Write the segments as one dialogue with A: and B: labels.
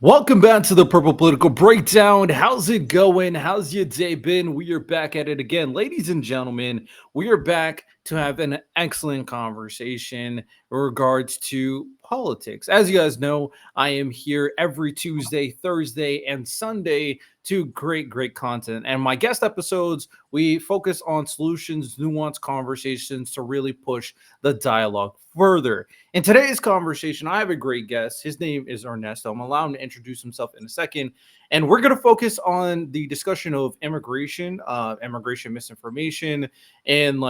A: Welcome back to the Purple Political Breakdown. How's it going? How's your day been? We are back at it again. Ladies and gentlemen, we are back to have an excellent conversation in regards to politics. As you guys know, I am here every Tuesday, Thursday, and Sunday to great content. And my guest episodes, we focus on solutions, nuanced conversations to really push the dialogue further. In today's conversation, I have a great guest. His name is Ernesto. I'm allowing him to introduce himself in a second. And we're going to focus on the discussion of immigration misinformation. And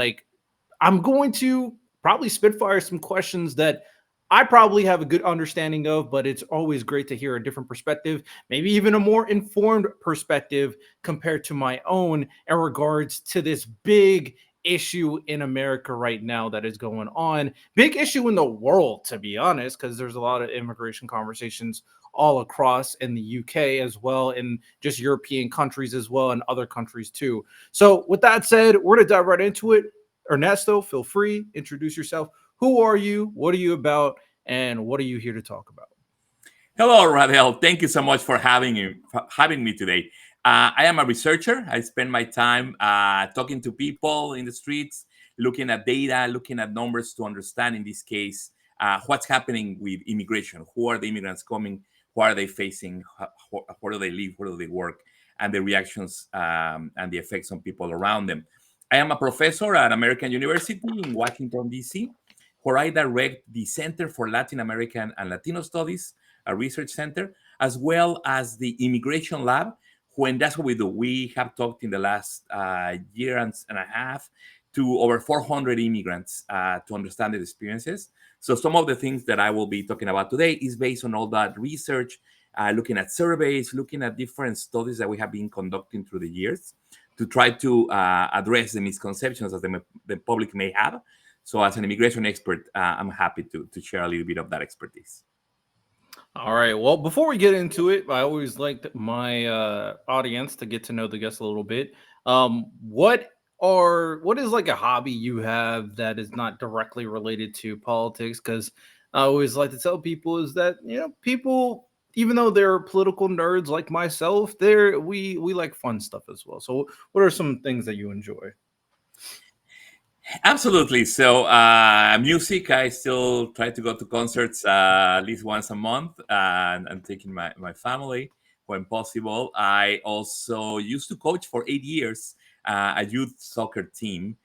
A: I'm going to probably spitfire some questions that I probably have a good understanding of, but it's always great to hear a different perspective, maybe even a more informed perspective compared to my own in regards to this big issue in America right now that is going on. Big issue in the world, to be honest, because there's a lot of immigration conversations all across in the UK as well, and just European countries as well, and other countries too. So, with that said, we're going to dive right into it. Ernesto, feel free, introduce yourself. Who are you? What are you about? And what are you here to talk about?
B: Hello, Radel. Thank you so much for having me today. I am a researcher. I spend my time talking to people in the streets, looking at data, looking at numbers to understand, in this case, what's happening with immigration. Who are the immigrants coming? What are they facing? Where do they live? Where do they work? And the reactions and the effects on people around them. I am a professor at American University in Washington, D.C., where I direct the Center for Latin American and Latino Studies, a research center, as well as the Immigration Lab. When that's what we do. We have talked in the last year and a half to over 400 immigrants to understand their experiences. So some of the things that I will be talking about today is based on all that research, looking at surveys, looking at different studies that we have been conducting through the years to try to address the misconceptions that the public may have. So as an immigration expert, I'm happy to share a little bit of that expertise.
A: All right. Well, before we get into it, I always like my audience to get to know the guest a little bit. What is like a hobby you have that is not directly related to politics? Because I always like to tell people is that people, even though they're political nerds like myself, we like fun stuff as well. So, what are some things that you enjoy?
B: Absolutely. So, music, I still try to go to concerts at least once a month and taking my family when possible. I also used to coach for 8 years a youth soccer team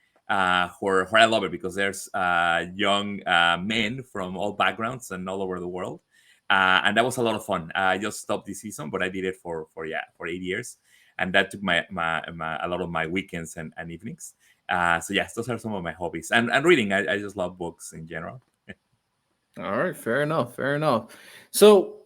B: where I love it because there's young men from all backgrounds and all over the world. And that was a lot of fun. I just stopped this season, but I did it for 8 years. And that took a lot of my weekends and evenings. So yes, those are some of my hobbies, and reading. I just love books in general.
A: All right, fair enough, fair enough. So,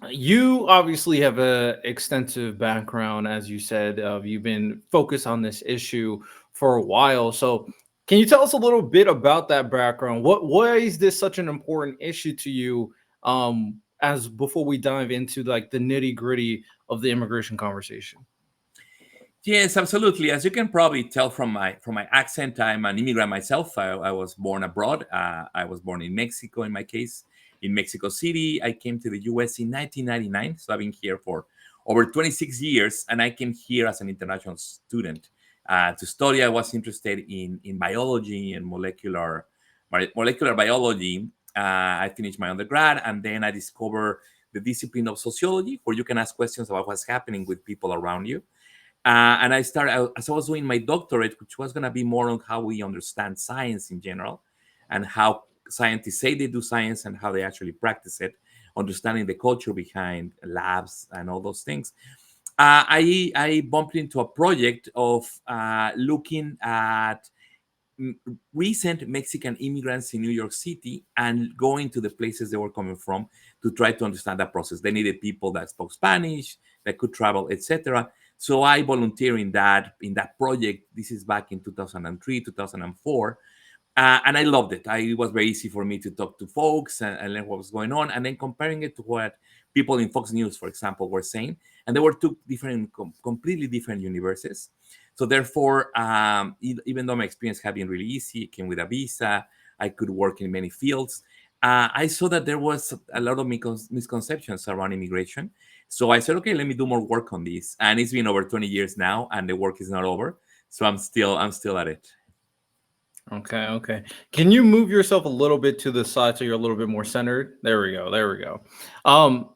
A: you obviously have a extensive background, as you said. You've been focused on this issue for a while. So, can you tell us a little bit about that background? Why is this such an important issue to you? As before we dive into like the nitty gritty of the immigration conversation.
B: Yes, absolutely. As you can probably tell from my accent, I'm an immigrant myself. I was born abroad. I was born in Mexico, in my case, in Mexico City. I came to the U.S. in 1999, so I've been here for over 26 years, and I came here as an international student to study. I was interested in biology and molecular biology. I finished my undergrad, and then I discovered the discipline of sociology, where you can ask questions about what's happening with people around you. And I started as I was doing my doctorate, which was going to be more on how we understand science in general, and how scientists say they do science and how they actually practice it, understanding the culture behind labs and all those things. I bumped into a project of looking at recent Mexican immigrants in New York City and going to the places they were coming from to try to understand that process. They needed people that spoke Spanish, that could travel, etc. So I volunteered in that project. This is back in 2003, 2004. And I loved it. It was very easy for me to talk to folks and learn what was going on, and then comparing it to what people in Fox News, for example, were saying. And they were two different, completely different universes. So therefore, even though my experience had been really easy, it came with a visa, I could work in many fields. I saw that there was a lot of misconceptions around immigration. So I said, okay, let me do more work on this. And it's been over 20 years now, and the work is not over. So I'm still at it.
A: Okay, okay. Can you move yourself a little bit to the side so you're a little bit more centered? There we go. There we go. Um,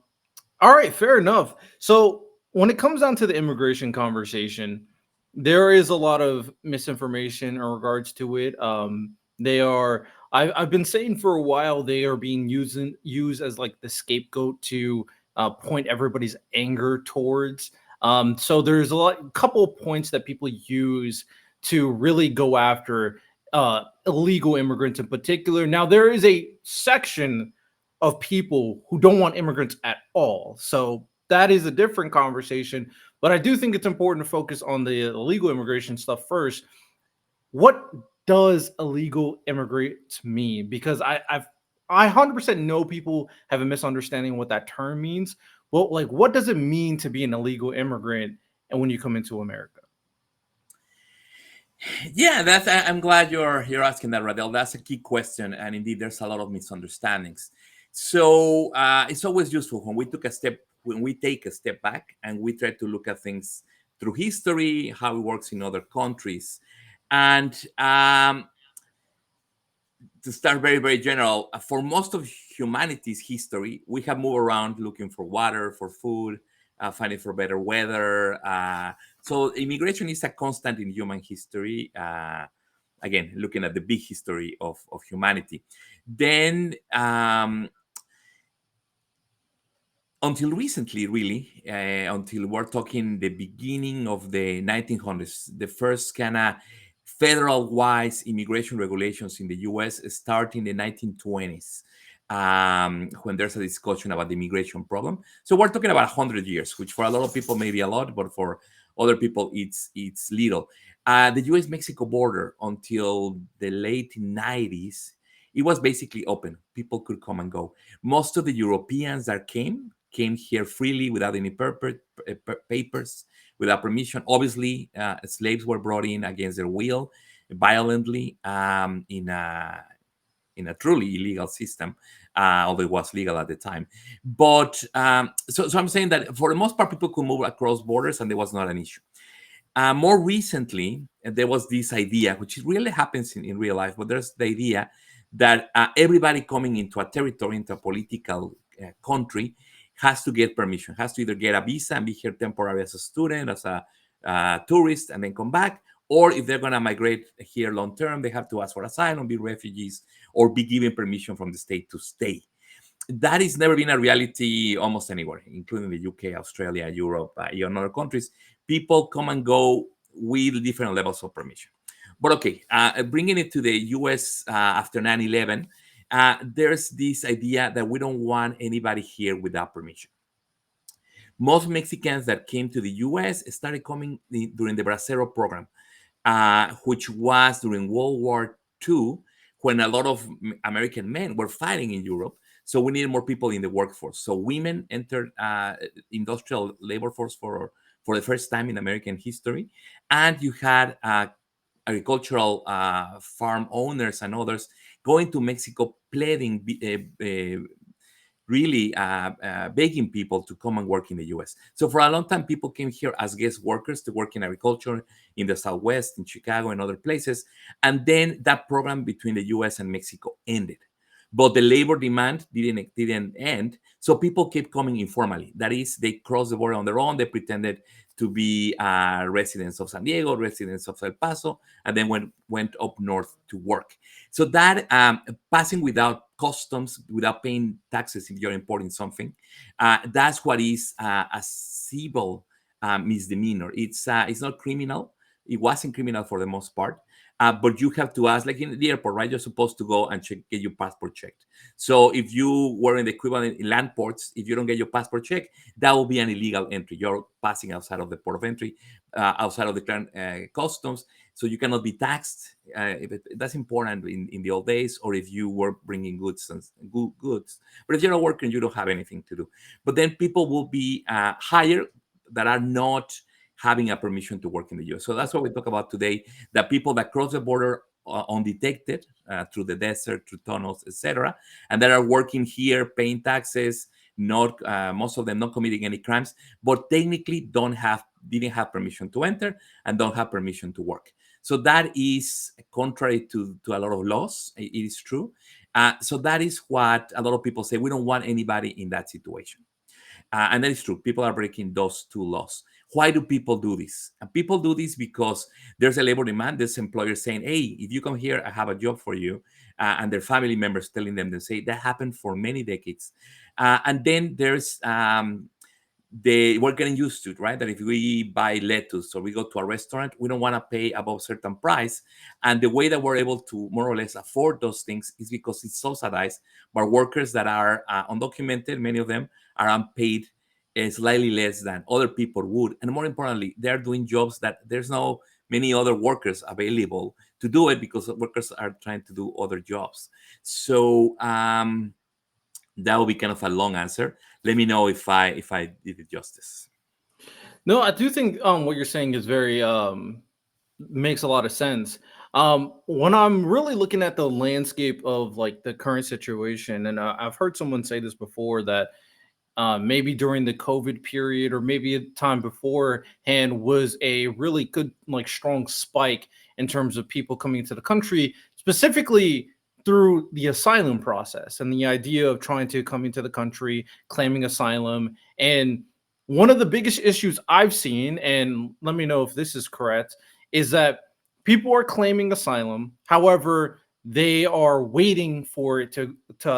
A: all right, fair enough. So when it comes down to the immigration conversation, there is a lot of misinformation in regards to it. They are I've been saying for a while they are being used as like the scapegoat to point everybody's anger towards. So there's couple of points that people use to really go after illegal immigrants in particular. Now there is a section of people who don't want immigrants at all. So that is a different conversation. But I do think it's important to focus on the illegal immigration stuff first. What does illegal immigrants mean? Because I 100% know people have a misunderstanding of what that term means. Well, like, what does it mean to be an illegal immigrant and when you come into America?
B: Yeah, I'm glad you're asking that, Radel. That's a key question, and indeed, there's a lot of misunderstandings. So it's always useful when we take a step back and we try to look at things through history, how it works in other countries, and to start very very general, for most of humanity's history, we have moved around looking for water, for food, finding for better weather. So immigration is a constant in human history. Again, looking at the big history of humanity. Then until recently, really, until we're talking the beginning of the 1900s, the first kind of federal-wise immigration regulations in the U.S. start in the 1920s, when there's a discussion about the immigration problem. So we're talking about 100 years, which for a lot of people may be a lot, but for other people, it's little. The U.S.-Mexico border until the late 90s, it was basically open. People could come and go. Most of the Europeans that came here freely without any papers, without permission. Obviously, slaves were brought in against their will, violently, in a truly illegal system, although it was legal at the time. But so I'm saying that for the most part, people could move across borders, and there was not an issue. More recently, there was this idea, which really happens in real life, but there's the idea that everybody coming into a territory, into a political country, has to get permission, has to either get a visa and be here temporarily as a student, as a tourist, and then come back. Or if they're going to migrate here long term, they have to ask for asylum, be refugees, or be given permission from the state to stay. That has never been a reality almost anywhere, including the UK, Australia, Europe, even other countries. People come and go with different levels of permission. But okay, bringing it to the US after 9/11, there's this idea that we don't want anybody here without permission. Most Mexicans that came to the US started coming during the Bracero program, which was during World War II, when a lot of American men were fighting in Europe. So we needed more people in the workforce. So women entered industrial labor force for the first time in American history, and you had agricultural farm owners and others going to Mexico, pleading, really begging people to come and work in the US. So for a long time, people came here as guest workers to work in agriculture in the Southwest, in Chicago, and other places. And then that program between the US and Mexico ended. But the labor demand didn't end. So people kept coming informally. That is, they crossed the border on their own. They pretended to be residents of San Diego, residents of El Paso, and then went up north to work. So that passing without customs, without paying taxes if you're importing something, that's what is a civil misdemeanor. It's not criminal. It wasn't criminal for the most part. But you have to ask, like in the airport, right? You're supposed to go and get your passport checked. So if you were in the equivalent in land ports, if you don't get your passport checked, that will be an illegal entry. You're passing outside of the port of entry, outside of the customs, so you cannot be taxed. That's important in the old days, or if you were bringing goods and goods. But if you're not working, you don't have anything to do. But then people will be hired that are not having a permission to work in the US. So that's what we talk about today. The people that cross the border undetected through the desert, through tunnels, etc., and that are working here, paying taxes, not most of them not committing any crimes, but technically didn't have permission to enter and don't have permission to work. So that is contrary to a lot of laws. It is true. So that is what a lot of people say. We don't want anybody in that situation. And that is true. People are breaking those two laws. Why do people do this? And people do this because there's a labor demand. There's employers saying, hey, if you come here, I have a job for you. And their family members telling them, they say that happened for many decades. And then there's we're getting used to it, right? That if we buy lettuce or we go to a restaurant, we don't want to pay above certain price. And the way that we're able to more or less afford those things is because it's subsidized by workers that are undocumented. Many of them are unpaid, slightly less than other people would. And more importantly, they're doing jobs that there's no many other workers available to do it because workers are trying to do other jobs. So that will be kind of a long answer. Let me know if I did it justice.
A: No, I do think what you're saying is very makes a lot of sense. When I'm really looking at the landscape of like the current situation, and I've heard someone say this before that maybe during the COVID period or maybe a time beforehand was a really good, like strong spike in terms of people coming into the country, specifically through the asylum process and the idea of trying to come into the country, claiming asylum. And one of the biggest issues I've seen, and let me know if this is correct, is that people are claiming asylum. However, they are waiting for it to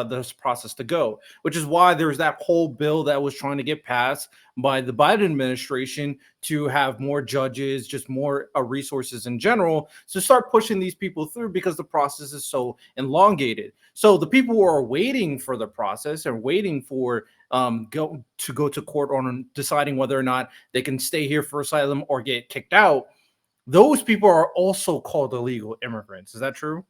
A: this process to go, which is why there's that whole bill that was trying to get passed by the Biden administration to have more judges, just more resources in general, to start pushing these people through because the process is so elongated. So the people who are waiting for the process and waiting for go to court on deciding whether or not they can stay here for asylum or get kicked out, those people are also called illegal immigrants. Is that true?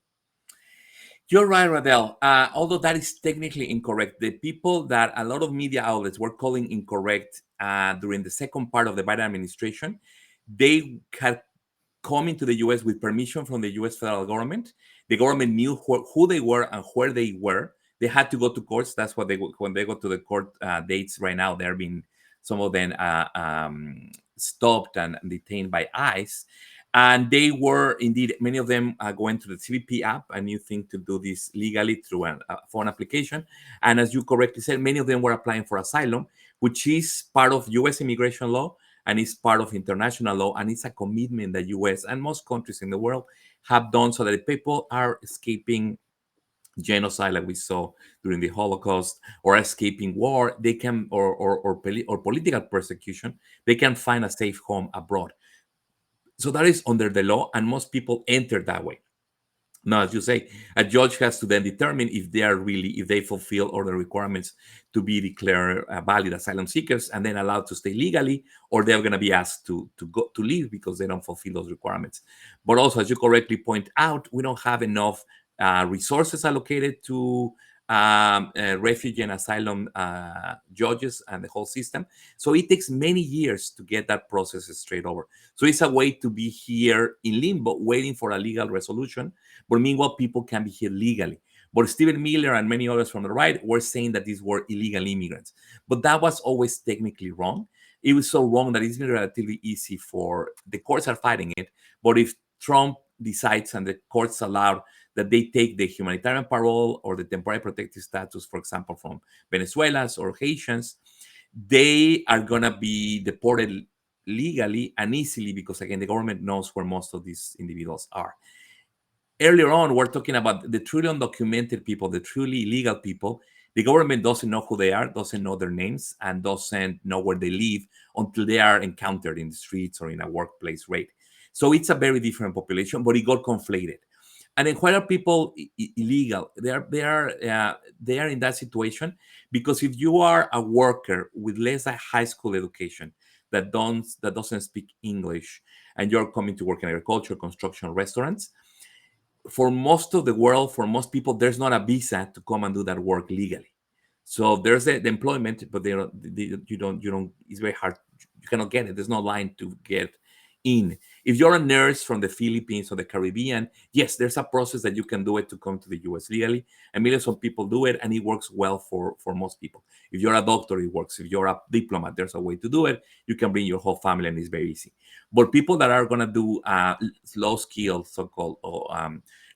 B: You're right, Radel. Although that is technically incorrect, the people that a lot of media outlets were calling incorrect during the second part of the Biden administration, they had come into the US with permission from the US federal government. The government knew who they were and where they were. They had to go to courts. That's what when they go to the court dates right now, they're being some of them stopped and detained by ICE. And they were indeed, many of them are going to the CBP app, a new thing to do this legally through a phone application. And as you correctly said, many of them were applying for asylum, which is part of US immigration law and it's part of international law. And it's a commitment that US and most countries in the world have done so that people are escaping genocide like we saw during the Holocaust or escaping war, they can, or political persecution, they can find a safe home abroad. So that is under the law, and most people enter that way. Now, as you say, a judge has to then determine if they are really, if they fulfill all the requirements to be declared valid asylum seekers and then allowed to stay legally, or they're going to be asked to go to leave because they don't fulfill those requirements. But also, as you correctly point out, we don't have enough resources allocated to refugee and asylum judges and the whole system. So it takes many years to get that process straight over. So it's a way to be here in limbo, waiting for a legal resolution. But meanwhile, people can be here legally. But Stephen Miller and many others from the right were saying that these were illegal immigrants. But that was always technically wrong. It was so wrong that it's been relatively easy for the courts are fighting it. But if Trump decides and the courts allow that they take the humanitarian parole or the temporary protected status, for example, from Venezuelans or Haitians, they are going to be deported legally and easily because, again, the government knows where most of these individuals are. Earlier on, we're talking about the truly undocumented people, the truly illegal people. The government doesn't know who they are, doesn't know their names, and doesn't know where they live until they are encountered in the streets or in a workplace raid. So it's a very different population, but it got conflated. And then why are people illegal? They are in that situation because if you are a worker with less than high school education that doesn't speak English and you're coming to work in agriculture, construction, restaurants, for most of the world, for most people, there's not a visa to come and do that work legally. So there's the employment, but you don't. It's very hard. You cannot get it. There's no line to get in. If you're a nurse from the Philippines or the Caribbean, yes, there's a process that you can do it to come to the US legally, and millions of people do it, and it works well for most people. If you're a doctor, it works. If you're a diplomat, there's a way to do it. You can bring your whole family, and it's very easy. But people that are going to do low skill, so-called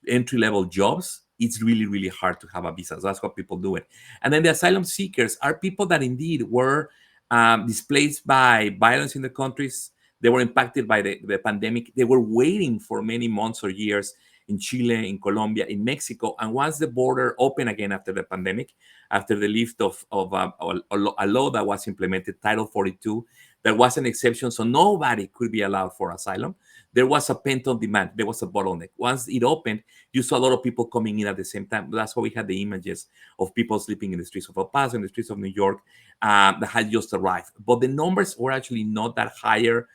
B: entry level jobs, it's really, really hard to have a visa. So that's what people do it. And then the asylum seekers are people that indeed were displaced by violence in the countries. They were impacted by the pandemic. They were waiting for many months or years in Chile, in Colombia, in Mexico. And once the border opened again after the pandemic, after the lift of a law that was implemented, Title 42, there was an exception. So nobody could be allowed for asylum. There was a pent-up demand. There was a bottleneck. Once it opened, you saw a lot of people coming in at the same time. That's why we had the images of people sleeping in the streets of El Paso, in the streets of New York, that had just arrived. But the numbers were actually not that higher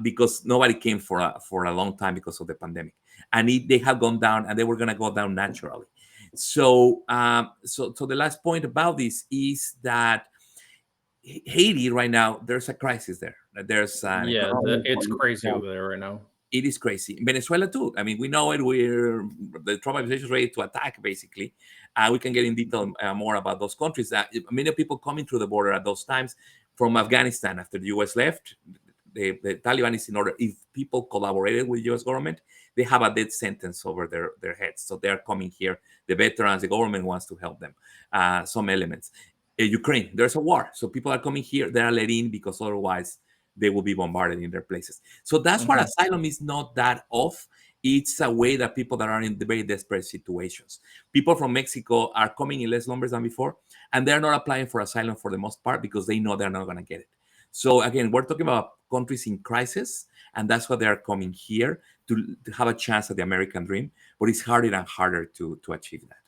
B: because nobody came for a long time because of the pandemic, and they have gone down, and they were going to go down naturally. So the last point about this is that Haiti right now, there's a crisis there. There's an
A: Yeah,
B: economic,
A: it's crazy
B: political.
A: over there right now.
B: It is crazy. Venezuela too. I mean, we know it. The Trump administration is ready to attack. Basically, we can get in detail more about those countries. Many people coming through the border at those times from Afghanistan after the U.S. left. The Taliban is in order. If people collaborated with the U.S. government, they have a death sentence over their heads. So they're coming here. The veterans, the government wants to help them. Some elements. Ukraine, there's a war. So people are coming here. They are let in because otherwise they will be bombarded in their places. So that's why
A: Mhm.
B: asylum is not that off. It's a way that people that are in the very desperate situations. People from Mexico are coming in less numbers than before, and they're not applying for asylum for the most part because they know they're not going to get it. So again, we're talking about countries in crisis, and that's why they are coming here to have a chance at the American dream. But it's harder and harder to achieve that.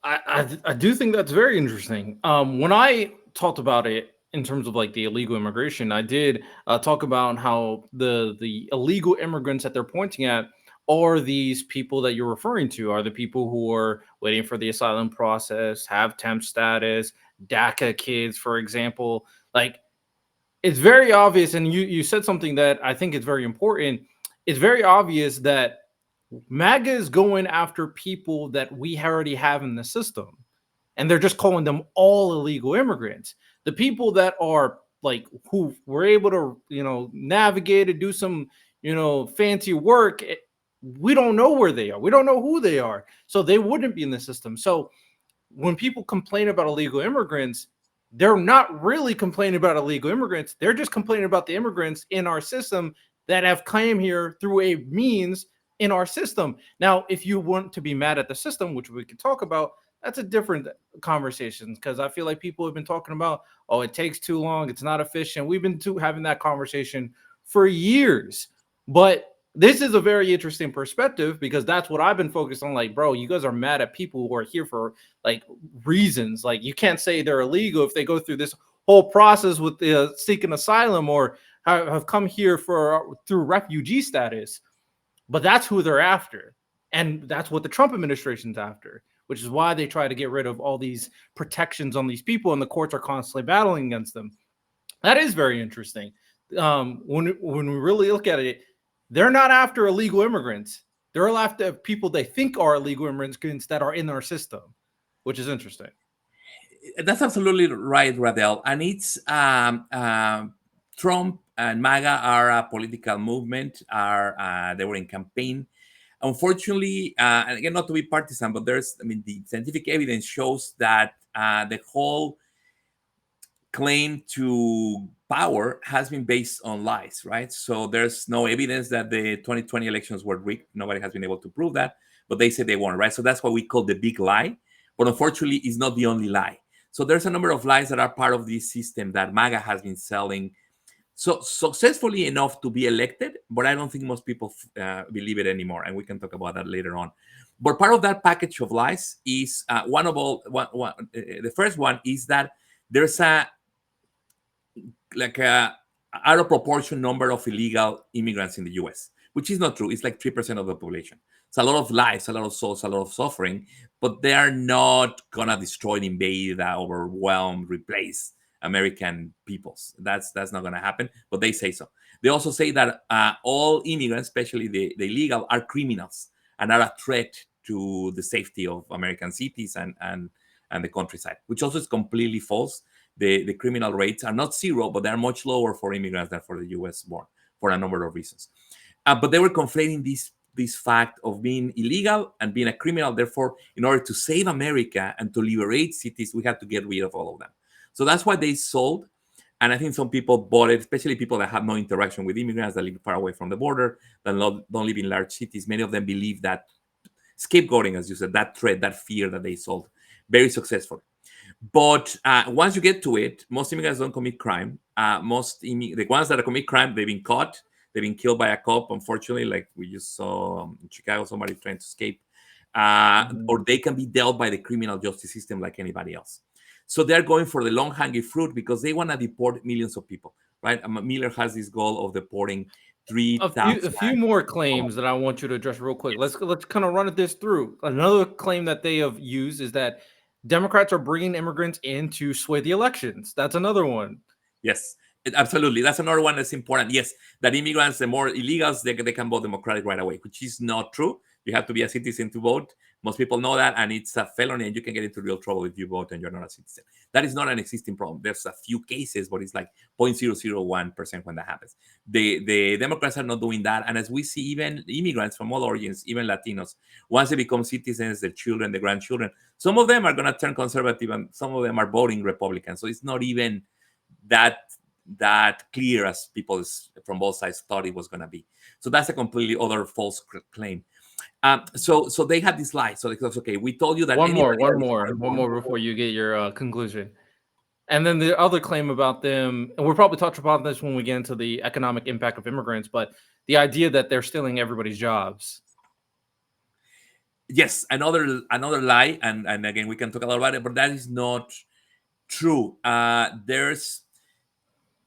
A: I do think that's very interesting. When I talked about it in terms of like the illegal immigration, I did talk about how the illegal immigrants that they're pointing at are these people that you're referring to, are the people who are waiting for the asylum process, have temp status, DACA kids, for example. Like, it's very obvious, and you said something that I think is very important. It's very obvious that MAGA is going after people that we already have in the system, and they're just calling them all illegal immigrants. The people that are like who were able to, navigate and do some, fancy work, we don't know where they are. We don't know who they are. So they wouldn't be in the system. So when people complain about illegal immigrants, they're not really complaining about illegal immigrants. They're just complaining about the immigrants in our system that have come here through a means in our system. Now, if you want to be mad at the system, which we can talk about, that's a different conversation, because I feel like people have been talking about, oh, it takes too long, it's not efficient. We've been having that conversation for years. But this is a very interesting perspective, because that's what I've been focused on. Like, bro, you guys are mad at people who are here for like reasons. Like, you can't say they're illegal if they go through this whole process with seeking asylum, or have come here for through refugee status. But that's who they're after, and that's what the Trump administration's after, which is why they try to get rid of all these protections on these people, and the courts are constantly battling against them. That is very interesting. When we really look at it, they're not after illegal immigrants. They're after people they think are illegal immigrants that are in our system, which is interesting.
B: That's absolutely right, Radel. And it's Trump and MAGA are a political movement. They were in campaign. Unfortunately, and again, not to be partisan, but the scientific evidence shows that the whole claim to power has been based on lies, right? So there's no evidence that the 2020 elections were rigged. Nobody has been able to prove that, but they say they won, right? So that's what we call the big lie. But unfortunately, it's not the only lie. So there's a number of lies that are part of this system that MAGA has been selling so successfully enough to be elected, but I don't think most people believe it anymore, and we can talk about that later on. But part of that package of lies is the first one is that there's a out of proportion number of illegal immigrants in the US, which is not true. It's like 3% of the population. It's a lot of lives, a lot of souls, a lot of suffering, but they are not gonna destroy, invade, overwhelm, replace American peoples. That's not going to happen, but they say so. They also say that all immigrants, especially the illegal, are criminals and are a threat to the safety of American cities and the countryside, which also is completely false. The criminal rates are not zero, but they are much lower for immigrants than for the US born for a number of reasons. But they were conflating this fact of being illegal and being a criminal. Therefore, in order to save America and to liberate cities, we had to get rid of all of them. So that's why they sold. And I think some people bought it, especially people that have no interaction with immigrants, that live far away from the border, that don't live in large cities. Many of them believe that scapegoating, as you said, that threat, that fear that they sold, very successful. But once you get to it, most immigrants don't commit crime. The ones that commit crime, they've been caught. They've been killed by a cop, unfortunately, like we just saw in Chicago, somebody trying to escape. Or they can be dealt by the criminal justice system like anybody else. So they're going for the long-hanging fruit because they want to deport millions of people, right? Miller has this goal of deporting
A: A
B: 3,000.
A: few more claims that I want you to address real quick. Let's kind of run this through. Another claim that they have used is that Democrats are bringing immigrants in to sway the elections. That's another one.
B: Yes, absolutely. That's another one that's important. Yes, that immigrants, the more illegals, they can vote Democratic right away, which is not true. You have to be a citizen to vote. Most people know that, and it's a felony, and you can get into real trouble if you vote and you're not a citizen. That is not an existing problem. There's a few cases, but it's like 0.001% when that happens. The Democrats are not doing that, and as we see, even immigrants from all origins, even Latinos, once they become citizens, their children, their grandchildren, some of them are going to turn conservative, and some of them are voting Republican. So it's not even that clear as people from both sides thought it was going to be. So that's a completely other false claim. So they had this lie. So it was okay. We told you that
A: One more before you get your conclusion. And then the other claim about them, and we'll probably touch upon this when we get into the economic impact of immigrants, but the idea that they're stealing everybody's jobs.
B: Yes, another lie, and again we can talk a lot about it, but that is not true.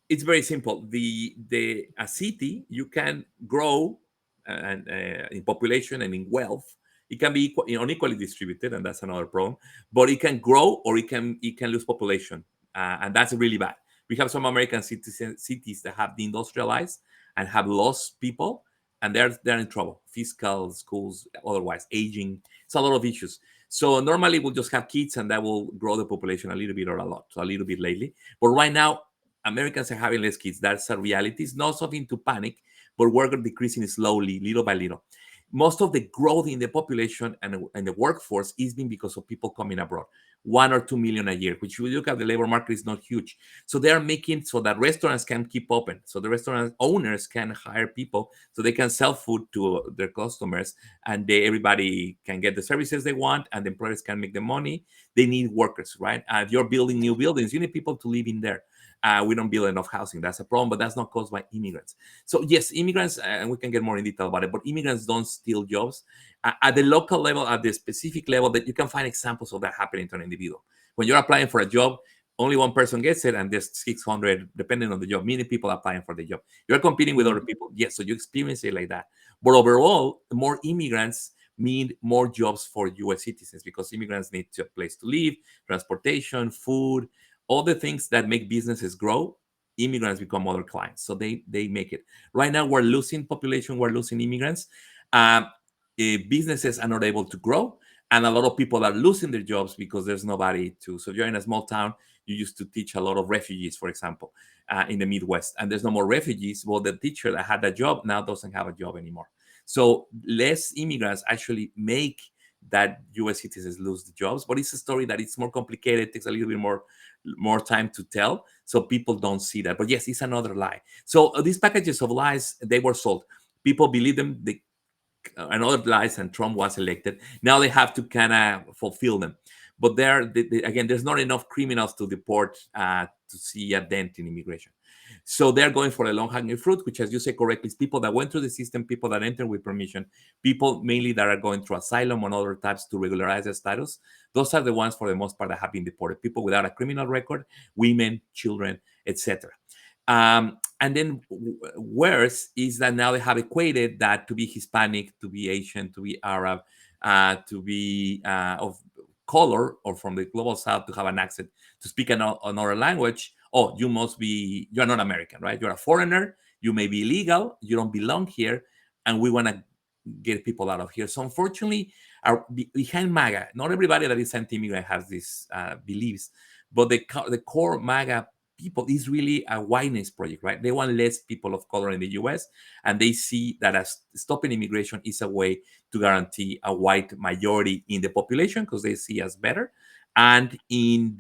B: It's very simple. The a city, you can grow and in population and in wealth. It can be unequally distributed, and that's another problem. But it can grow or it can lose population, and that's really bad. We have some American cities that have deindustrialized and have lost people, and they're in trouble. Fiscal, schools, otherwise aging. It's a lot of issues. So normally we'll just have kids, and that will grow the population a little bit or a lot, so a little bit lately. But right now, Americans are having less kids. That's a reality. It's not something to panic, but we're decreasing slowly, little by little. Most of the growth in the population and the workforce is being because of people coming abroad, 1 or 2 million a year, which, if you look at the labor market, is not huge. So they are making so that restaurants can keep open, so the restaurant owners can hire people, so they can sell food to their customers, and everybody can get the services they want, and the employers can make the money. They need workers, right? If you're building new buildings, you need people to live in there. We don't build enough housing. That's a problem, but that's not caused by immigrants. So yes, immigrants, and we can get more in detail about it, but immigrants don't steal jobs. At the local level, at the specific level, that you can find examples of that happening to an individual. When you're applying for a job, only one person gets it, and there's 600, depending on the job, many people applying for the job. You're competing with other people. Yes, so you experience it like that. But overall, more immigrants mean more jobs for US citizens, because immigrants need a place to live, transportation, food, all the things that make businesses grow. Immigrants become other clients, so they make it. Right now we're losing population, we're losing immigrants. Businesses are not able to grow, and a lot of people are losing their jobs because there's nobody to. So if you're in a small town, you used to teach a lot of refugees, for example, in the Midwest, and there's no more refugees. Well, the teacher that had a job now doesn't have a job anymore. So less immigrants actually make that US citizens lose the jobs. But it's a story that it's more complicated, takes a little bit more time to tell, so people don't see that. But yes, it's another lie. So these packages of lies, they were sold. People believe them. Another lies, and Trump was elected. Now they have to kind of fulfill them. But again, there's not enough criminals to deport to see a dent in immigration. So they're going for a long-hanging fruit, which, as you say correctly, is people that went through the system, people that enter with permission, people mainly that are going through asylum and other types to regularize their status. Those are the ones, for the most part, that have been deported. People without a criminal record, women, children, etc. And then worse is that now they have equated that to be Hispanic, to be Asian, to be Arab, to be of color, or from the global south, to have an accent, to speak another language, oh, you're not American, right? You're a foreigner, you may be illegal, you don't belong here, and we want to get people out of here. So unfortunately, behind MAGA, not everybody that is anti-immigrant has these beliefs, but the core MAGA people is really a whiteness project, right? They want less people of color in the US, and they see that as stopping immigration is a way to guarantee a white majority in the population because they see us better and in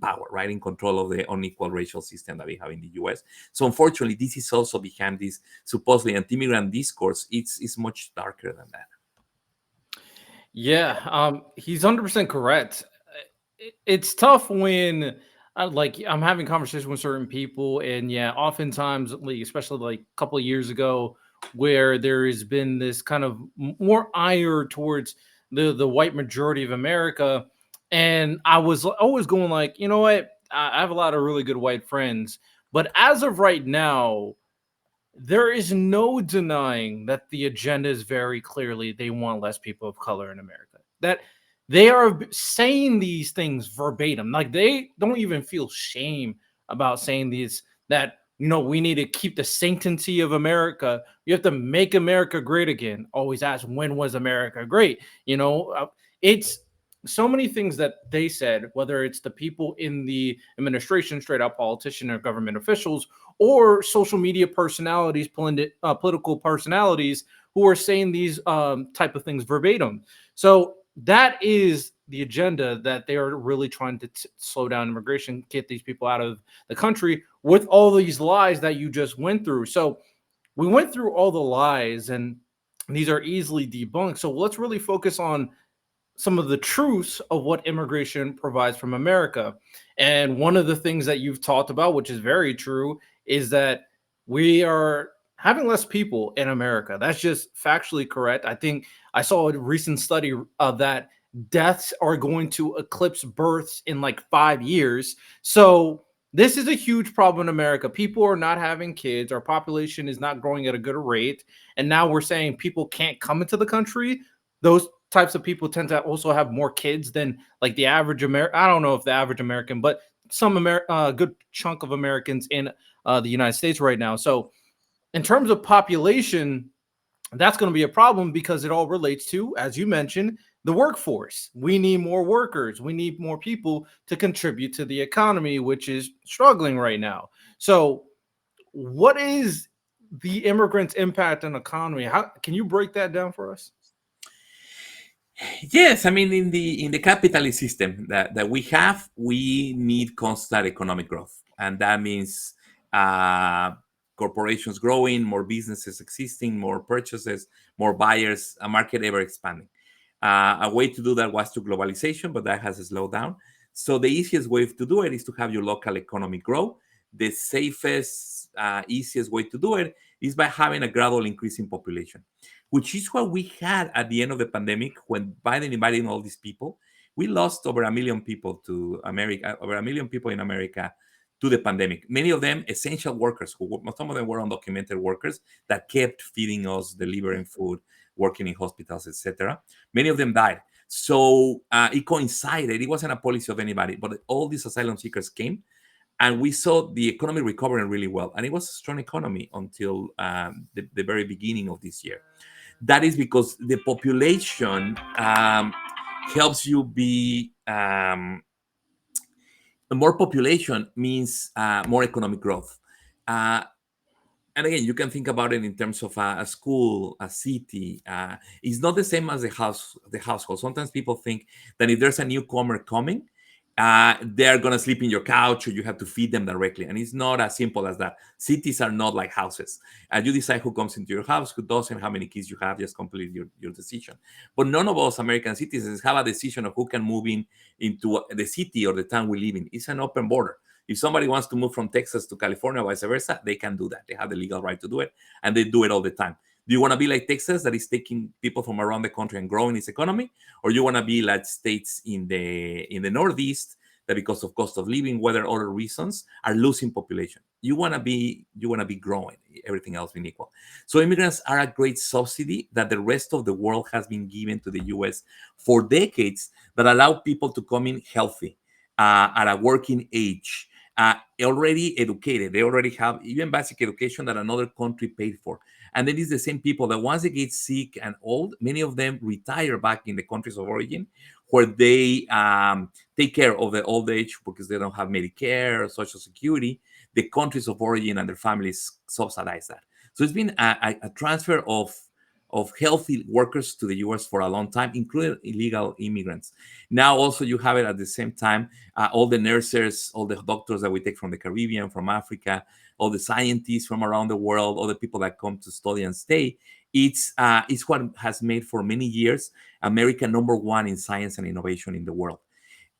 B: power, right, in control of the unequal racial system that we have in the US. So unfortunately, this is also behind this supposedly anti-immigrant discourse. It's much darker than that.
A: Yeah, he's 100% correct. It's tough when like I'm having conversations with certain people, and yeah, oftentimes, like, especially like a couple of years ago, where there has been this kind of more ire towards the white majority of America, and I was always going like, you know what, I have a lot of really good white friends, but as of right now, there is no denying that the agenda is very clearly they want less people of color in America. That they are saying these things verbatim. Like they don't even feel shame about saying these that we need to keep the sanctity of America. You have to make America great again. Always ask when was America great? It's so many things that they said, whether it's the people in the administration, straight out politician or government officials, or social media personalities, political personalities who are saying these type of things verbatim. So that is the agenda that they are really trying to slow down immigration, get these people out of the country with all these lies that you just went through. So we went through all the lies, and these are easily debunked. So let's really focus on some of the truths of what immigration provides from America. And one of the things that you've talked about, which is very true, is that we are having less people in America. That's just factually correct. I think I saw a recent study of that deaths are going to eclipse births in like 5 years. So this is a huge problem in America. People are not having kids. Our population is not growing at a good rate. And now we're saying people can't come into the country. Those types of people tend to also have more kids than like the average American. I don't know if the average American, but some good chunk of Americans in the United States right now. So in terms of population, that's going to be a problem because it all relates to, as you mentioned, the workforce. We need more workers. We need more people to contribute to the economy, which is struggling right now. So what is the immigrants' impact on the economy? How can you break that down for us?
B: Yes, I mean in the capitalist system that we have, we need constant economic growth, and that means uh, corporations growing, more businesses existing, more purchases, more buyers, a market ever expanding. A way to do that was through globalization, but that has slowed down. So the easiest way to do it is to have your local economy grow. The safest, easiest way to do it is by having a gradual increase in population, which is what we had at the end of the pandemic when Biden invited all these people. We lost over 1 million people to America, over 1 million people in America to the pandemic. Many of them essential workers, some of them were undocumented workers that kept feeding us, delivering food, working in hospitals, etc. Many of them died. So it coincided. It wasn't a policy of anybody, but all these asylum seekers came, and we saw the economy recovering really well. And it was a strong economy until the very beginning of this year. That is because the population helps you be more population means more economic growth. Uh, and again, you can think about it in terms of a school, a city. It's not the same as the household. Sometimes people think that if there's a newcomer coming, they're gonna sleep in your couch, or you have to feed them directly. And it's not as simple as that. Cities are not like houses. You decide who comes into your house, who doesn't, how many kids you have, just complete your decision. But none of us American citizens have a decision of who can move in into the city or the town we live in. It's an open border. If somebody wants to move from Texas to California, vice versa, they can do that. They have the legal right to do it, and they do it all the time. Do you want to be like Texas, that is taking people from around the country and growing its economy, or you want to be like states in the Northeast that, because of cost of living, weather, other reasons, are losing population? You want to be growing. Everything else being equal. So immigrants are a great subsidy that the rest of the world has been given to the U.S. for decades, that allow people to come in healthy, at a working age, already educated. They already have even basic education that another country paid for. And then it's the same people that once they get sick and old, many of them retire back in the countries of origin where they take care of the old age because they don't have Medicare or Social Security. The countries of origin and their families subsidize that. So it's been a transfer of healthy workers to the US for a long time, including illegal immigrants. Now, also, you have it at the same time, all the nurses, all the doctors that we take from the Caribbean, from Africa, all the scientists from around the world, all the people that come to study and stay. It's what has made for many years America number one in science and innovation in the world.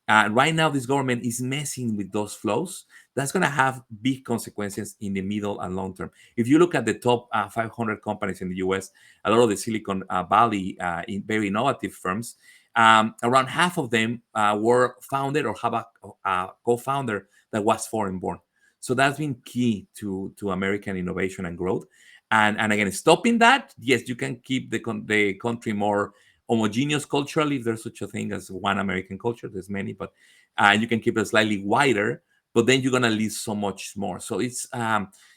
B: Right now, this government is messing with those flows. That's going to have big consequences in the middle and long term. If you look at the top 500 companies in the US, a lot of the Silicon Valley very innovative firms, around half of them were founded or have a co-founder that was foreign born. So that's been key to American innovation and growth. And again, stopping that, yes, you can keep the country more homogeneous culturally, if there's such a thing as one American culture. There's many, but you can keep it slightly wider. But then you're gonna lose so much more. So it's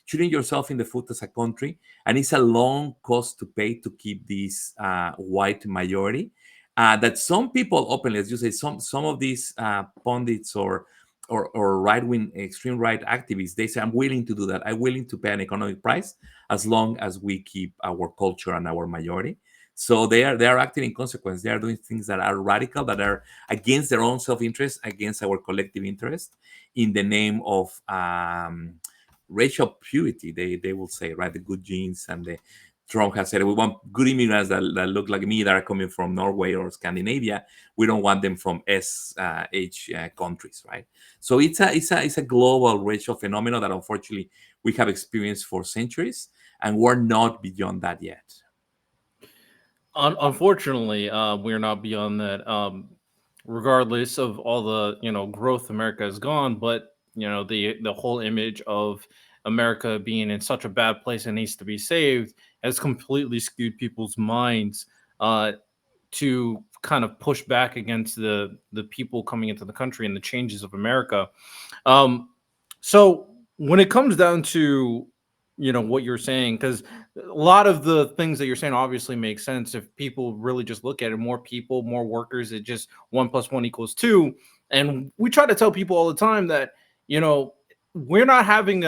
B: shooting yourself in the foot as a country, and it's a long cost to pay to keep this white majority. That some people openly, as you say, some of these pundits or right wing extreme right activists, they say, I'm willing to do that. I'm willing to pay an economic price as long as we keep our culture and our majority. So they are acting in consequence. They are doing things that are radical, that are against their own self-interest, against our collective interest, in the name of racial purity. They will say, right, the good genes, and the Trump has said we want good immigrants that look like me, that are coming from Norway or Scandinavia. We don't want them from H countries, right? So it's a global racial phenomenon that unfortunately we have experienced for centuries, and we're not beyond that yet.
A: Unfortunately, we're not beyond that. Regardless of all the growth America has gone, but the whole image of America being in such a bad place and needs to be saved has completely skewed people's minds to kind of push back against the people coming into the country and the changes of America. Um, so when it comes down to what you're saying, because a lot of the things that you're saying obviously make sense if people really just look at it. More people, more workers. It just 1 + 1 = 2. And we try to tell people all the time that you know we're not having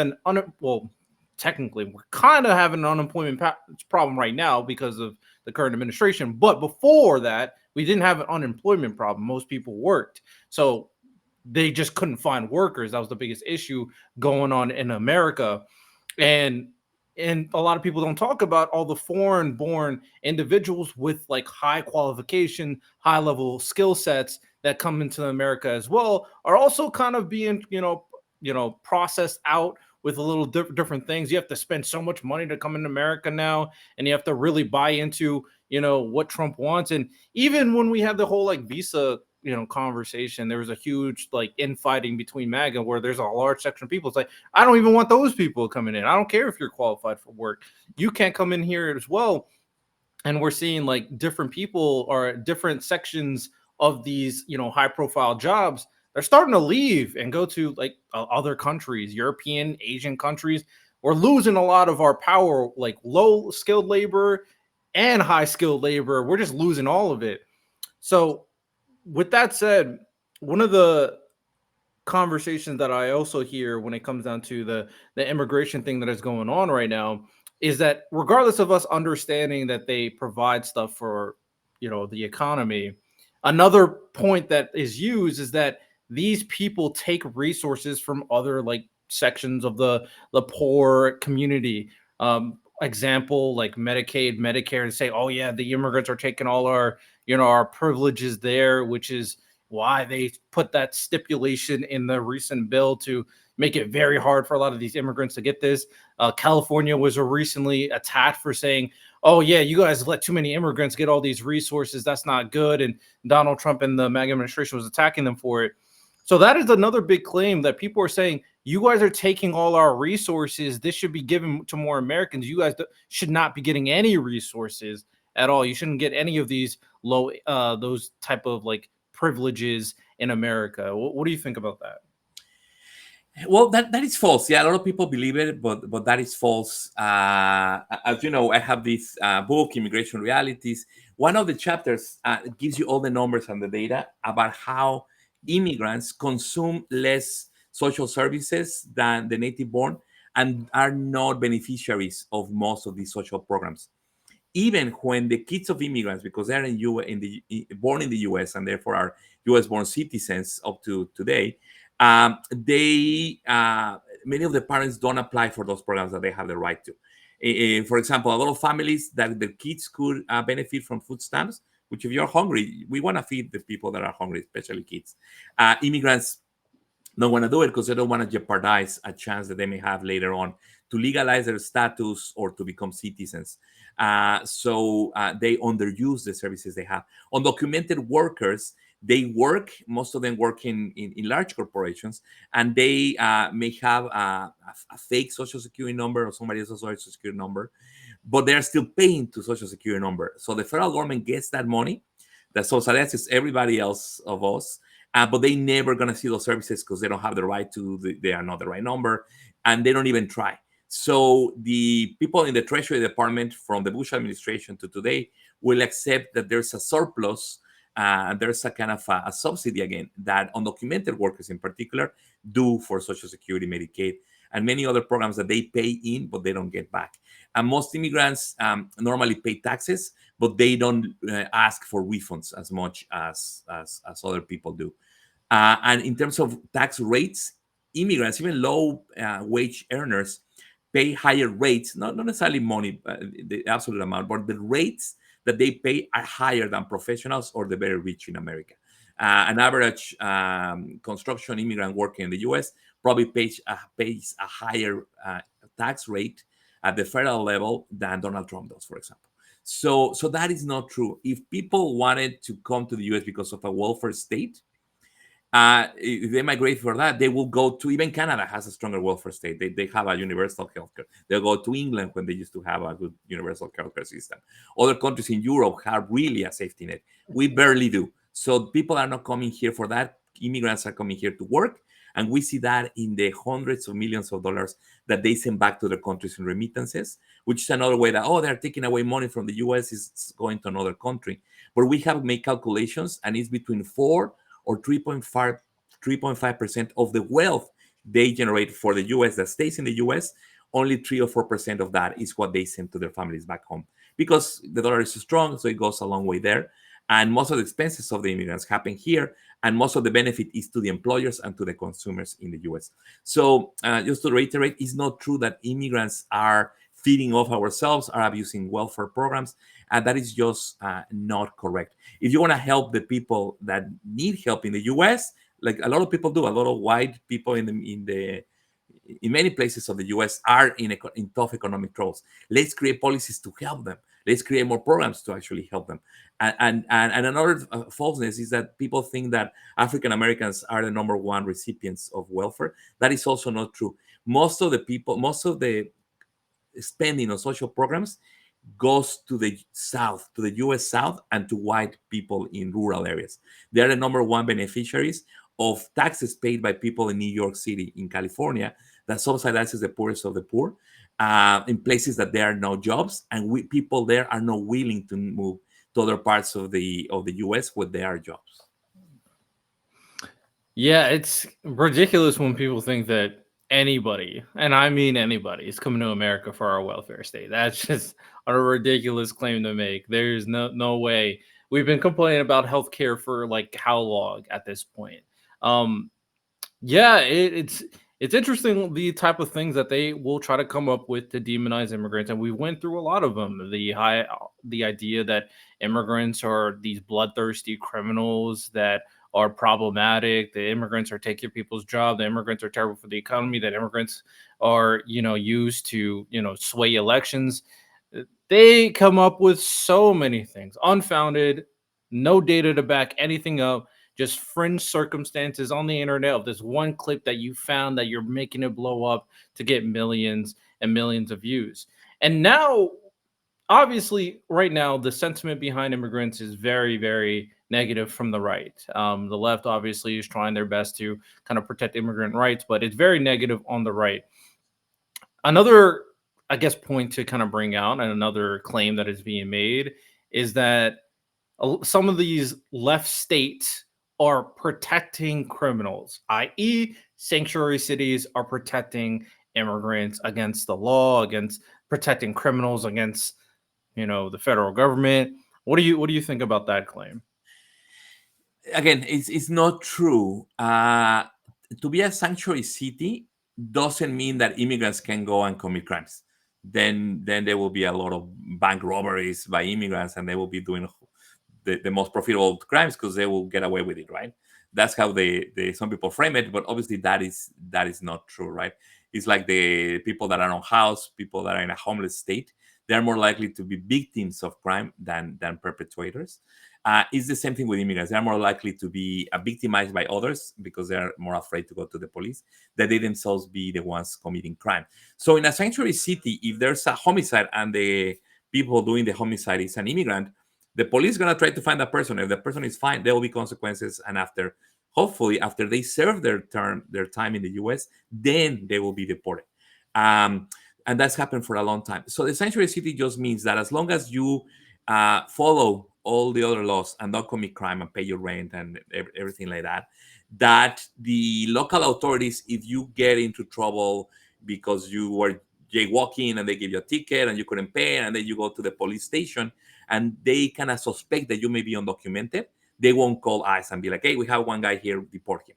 A: well, technically we're kind of having an unemployment problem right now because of the current administration. But before that, we didn't have an unemployment problem. Most people worked. So they just couldn't find workers. That was the biggest issue going on in America. And a lot of people don't talk about all the foreign born individuals with like high qualification, high level skill sets that come into America as well are also kind of being, processed out with a little different things. You have to spend so much money to come into America now, and you have to really buy into, what Trump wants. And even when we had the whole like visa conversation, there was a huge like infighting between MAGA where there's a large section of people. It's like, I don't even want those people coming in. I don't care if you're qualified for work. You can't come in here as well. And we're seeing like different people or different sections of these high profile jobs, they're starting to leave and go to like other countries, European, Asian countries. We're losing a lot of our power, like low skilled labor and high skilled labor. We're just losing all of it. So with that said, one of the conversations that I also hear when it comes down to the immigration thing that is going on right now is that regardless of us understanding that they provide stuff for the economy, another point that is used is that these people take resources from other like sections of the poor community. Example like Medicaid, Medicare, and say, oh yeah, the immigrants are taking all our our privileges there, which is why they put that stipulation in the recent bill to make it very hard for a lot of these immigrants to get this. California was recently attacked for saying, oh, yeah, you guys let too many immigrants get all these resources. That's not good. And Donald Trump and the MAGA administration was attacking them for it. So that is another big claim that people are saying, you guys are taking all our resources. This should be given to more Americans. You guys should not be getting any resources at all. You shouldn't get any of these those type of like privileges in America. What do you think about that?
B: Well, that is false. Yeah, a lot of people believe it, but that is false. As you know, I have this book, Immigration Realities. One of the chapters gives you all the numbers and the data about how immigrants consume less social services than the native born and are not beneficiaries of most of these social programs. Even when the kids of immigrants, because they're born in the U.S. and therefore are U.S. born citizens up to today, they many of the parents don't apply for those programs that they have the right to. For example, a lot of families that the kids could benefit from food stamps. Which, if you're hungry, we want to feed the people that are hungry, especially kids. Immigrants don't want to do it because they don't want to jeopardize a chance that they may have later on to legalize their status or to become citizens. So they underuse the services they have. Undocumented workers, they work, most of them work in large corporations, and they may have a fake social security number or somebody else's social security number, but they're still paying to social security number. So the federal government gets that money that subsidizes everybody else of us, but they never gonna see those services because they don't have the right to. They are not the right number, and they don't even try. So the people in the Treasury Department from the Bush administration to today will accept that there's a surplus. There's a kind of a subsidy again that undocumented workers in particular do for Social Security, Medicaid, and many other programs that they pay in but they don't get back. And most immigrants normally pay taxes, but they don't ask for refunds as much as other people do. And in terms of tax rates, immigrants, even low wage earners, pay higher rates, not necessarily money, the absolute amount, but the rates that they pay are higher than professionals or the very rich in America. An average construction immigrant working in the US probably pays a higher tax rate at the federal level than Donald Trump does, for example. So that is not true. If people wanted to come to the US because of a welfare state, if they migrate for that, they will go to, even Canada has a stronger welfare state. They have a universal healthcare. They'll go to England when they used to have a good universal healthcare system. Other countries in Europe have really a safety net. We barely do. So people are not coming here for that. Immigrants are coming here to work. And we see that in the hundreds of millions of dollars that they send back to their countries in remittances, which is another way that, oh, they're taking away money from the US, is going to another country. But we have made calculations, and it's between 4 or 3.5% of the wealth they generate for the US that stays in the US. Only 3 or 4% of that is what they send to their families back home because the dollar is so strong, so it goes a long way there. And most of the expenses of the immigrants happen here, and most of the benefit is to the employers and to the consumers in the US. So, just to reiterate, it's not true that immigrants are feeding off ourselves, are abusing welfare programs, and that is just not correct. If you want to help the people that need help in the US, like a lot of people do, a lot of white people in many places of the US are in tough economic troubles. Let's create policies to help them. Let's create more programs to actually help them. And another falseness is that people think that African Americans are the number one recipients of welfare. That is also not true. Most of the spending on social programs goes to the South, to the US South, and to white people in rural areas. They are the number one beneficiaries of taxes paid by people in New York City, in California, that subsidizes the poorest of the poor in places that there are no jobs, and people there are not willing to move to other parts of the US where there are jobs.
A: Yeah, it's ridiculous when people think that anybody, and I mean anybody, is coming to America for our welfare state. That's just a ridiculous claim to make. There's no way. We've been complaining about healthcare for like how long at this point? Um, yeah, it's interesting the type of things that they will try to come up with to demonize immigrants, and we went through a lot of them. The idea that immigrants are these bloodthirsty criminals that are problematic. The immigrants are taking people's job. The immigrants are terrible for the economy. That immigrants are used to sway elections. They come up with so many things unfounded, no data to back anything up, just fringe circumstances on the internet of this one clip that you found that you're making it blow up to get millions and millions of views. And now obviously right now the sentiment behind immigrants is very, very negative from the right. The left obviously is trying their best to kind of protect immigrant rights, but it's very negative on the right. Another, I guess, point to kind of bring out, and another claim that is being made, is that some of these left states are protecting criminals, i.e., sanctuary cities are protecting immigrants against the law, against protecting criminals against, the federal government. What do you think about that claim?
B: Again, it's not true. To be a sanctuary city doesn't mean that immigrants can go and commit crimes. Then there will be a lot of bank robberies by immigrants, and they will be doing the most profitable crimes because they will get away with it, right? That's how they some people frame it, but obviously that is not true, right? It's like the people that are on house, people that are in a homeless state, they're more likely to be victims of crime than perpetrators. It's the same thing with immigrants. They're more likely to be victimized by others because they're more afraid to go to the police than they themselves be the ones committing crime. So in a sanctuary city, if there's a homicide and the people doing the homicide is an immigrant, the police is going to try to find that person. If the person is fine, there will be consequences. And hopefully, after they serve their time in the US, then they will be deported. Um, and that's happened for a long time. So the sanctuary city just means that as long as you follow all the other laws and don't commit crime and pay your rent and everything like that, that the local authorities, if you get into trouble because you were jaywalking and they give you a ticket and you couldn't pay, and then you go to the police station and they kind of suspect that you may be undocumented, they won't call ICE and be like, hey, we have one guy here, deport him.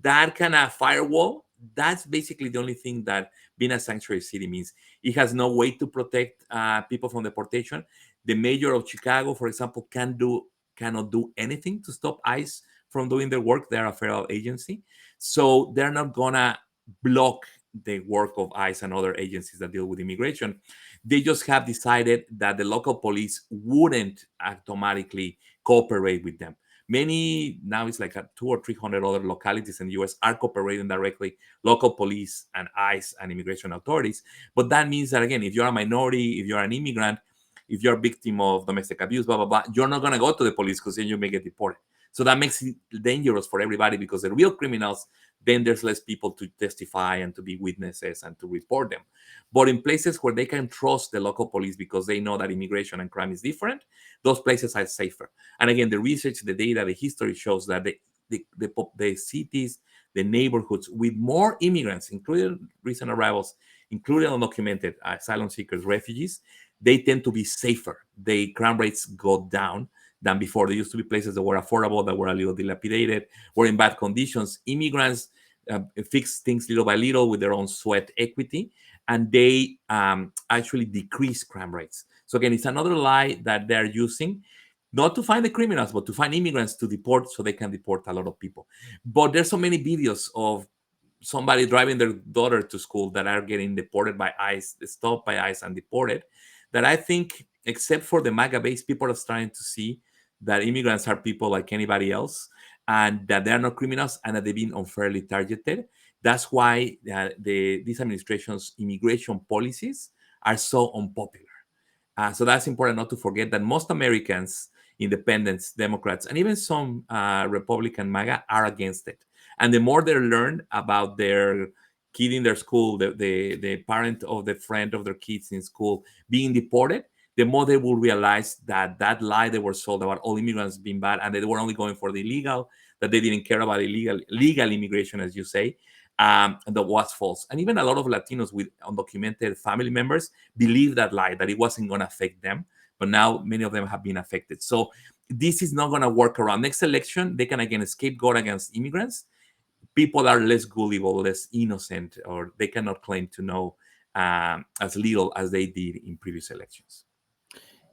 B: That kind of firewall, that's basically the only thing that being a sanctuary city means. It has no way to protect people from deportation. The mayor of Chicago, for example, cannot do anything to stop ICE from doing their work. They're a federal agency, so they're not gonna block the work of ICE and other agencies that deal with immigration. They just have decided that the local police wouldn't automatically cooperate with them. Many now it's like 200 or 300 other localities in the US are cooperating directly, local police and ICE and immigration authorities. But that means that, again, if you're a minority, if you're an immigrant, if you're a victim of domestic abuse, blah, blah, blah, you're not going to go to the police because then you may get deported. So that makes it dangerous for everybody because the real criminals, then there's less people to testify and to be witnesses and to report them. But in places where they can trust the local police because they know that immigration and crime is different, those places are safer. And again, the research, the data, the history shows that the cities, the neighborhoods with more immigrants, including recent arrivals, including undocumented asylum seekers, refugees, they tend to be safer. The crime rates go down than before. There used to be places that were affordable, that were a little dilapidated, were in bad conditions. Immigrants fix things little by little with their own sweat equity, and they actually decrease crime rates. So again, it's another lie that they're using, not to find the criminals, but to find immigrants to deport so they can deport a lot of people. But there's so many videos of somebody driving their daughter to school that are getting deported by ICE, stopped by ICE and deported, that I think, except for the MAGA base, people are starting to see that immigrants are people like anybody else and that they're not criminals and that they've been unfairly targeted. That's why this administration's immigration policies are so unpopular. So that's important not to forget that most Americans, independents, Democrats, and even some Republican MAGA are against it. And the more they learn about their kid in their school, the parent of the friend of their kids in school being deported, the more they will realize that that lie they were sold about all immigrants being bad and they were only going for the illegal, that they didn't care about legal immigration, as you say, that was false. And even a lot of Latinos with undocumented family members believe that lie, that it wasn't going to affect them. But now many of them have been affected. So this is not going to work around. Next election, they can again scapegoat against immigrants. People are less gullible, less innocent, or they cannot claim to know as little as they did in previous elections.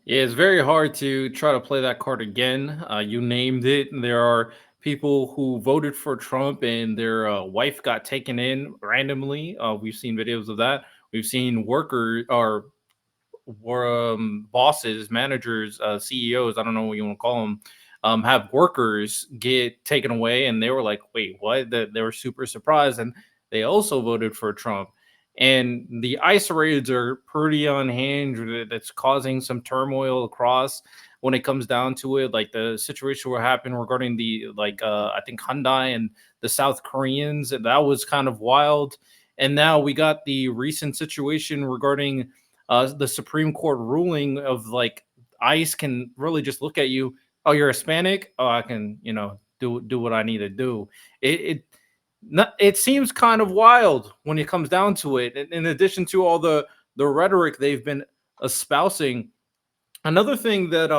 A: Yeah, it's very hard to try to play that card again. You named it. There are people who voted for Trump and their wife got taken in randomly. We've seen videos of that. We've seen workers or bosses, managers, CEOs, I don't know what you want to call them, have workers get taken away. And they were like, wait, what? They were super surprised. And they also voted for Trump. and the ICE raids are pretty unhinged. That's causing some turmoil across when it comes down to it. Like the situation what happened regarding the I think Hyundai and the South Koreans, and that was kind of wild. And now we got the recent situation regarding the Supreme Court ruling of like ICE can really just look at you. Oh, you're Hispanic. Oh, I can do what I need to do. It seems kind of wild when it comes down to it. In addition to all the rhetoric they've been espousing, another thing that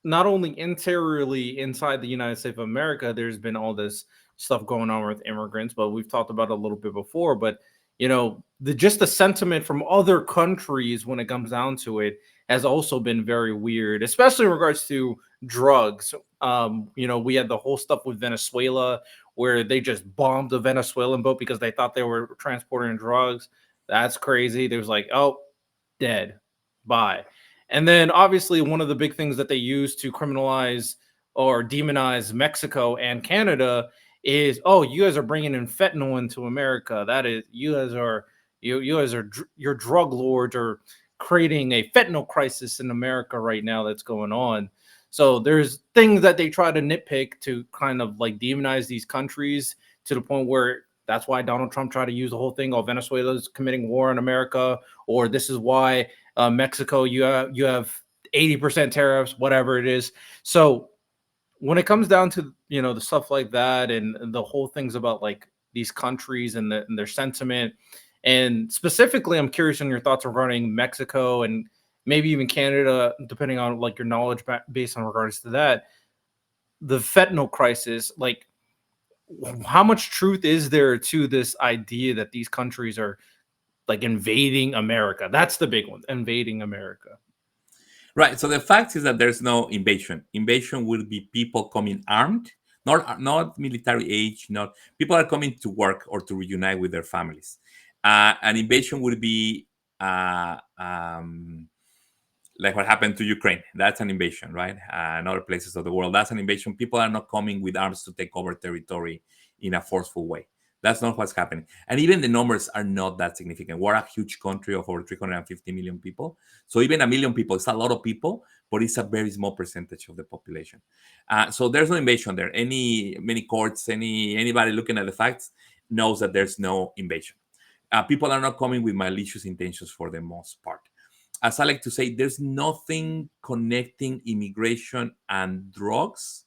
A: not only interiorly inside the United States of America, there's been all this stuff going on with immigrants, but we've talked about it a little bit before. But the sentiment from other countries when it comes down to it has also been very weird, especially in regards to drugs. We had the whole stuff with Venezuela where they just bombed the Venezuelan boat because they thought they were transporting drugs. That's crazy. There's like, oh, dead. Bye. And then obviously one of the big things that they use to criminalize or demonize Mexico and Canada is, oh, you guys are bringing in fentanyl into America. That is, you guys are your drug lords are creating a fentanyl crisis in America right now that's going on. So there's things that they try to nitpick to kind of like demonize these countries to the point where that's why Donald Trump tried to use the whole thing. Oh, Venezuela's committing war in America, or this is why Mexico, you have 80% tariffs, whatever it is. So when it comes down to the stuff like that and the whole things about like these countries and their sentiment, and specifically, I'm curious on your thoughts regarding Mexico and maybe even Canada, depending on like your knowledge based on regards to that, the fentanyl crisis. Like, how much truth is there to this idea that these countries are like invading America? That's the big one, invading America.
B: Right. So the fact is that there's no invasion. Invasion will be people coming armed, not military age. Not people are coming to work or to reunite with their families. An invasion will be like what happened to Ukraine. That's an invasion, right? And other places of the world. That's an invasion. People are not coming with arms to take over territory in a forceful way. That's not what's happening. And even the numbers are not that significant. We're a huge country of over 350 million people. So even a million people, it's a lot of people, but it's a very small percentage of the population. So there's no invasion there. Many courts, anybody looking at the facts knows that there's no invasion. People are not coming with malicious intentions for the most part. As I like to say, there's nothing connecting immigration and drugs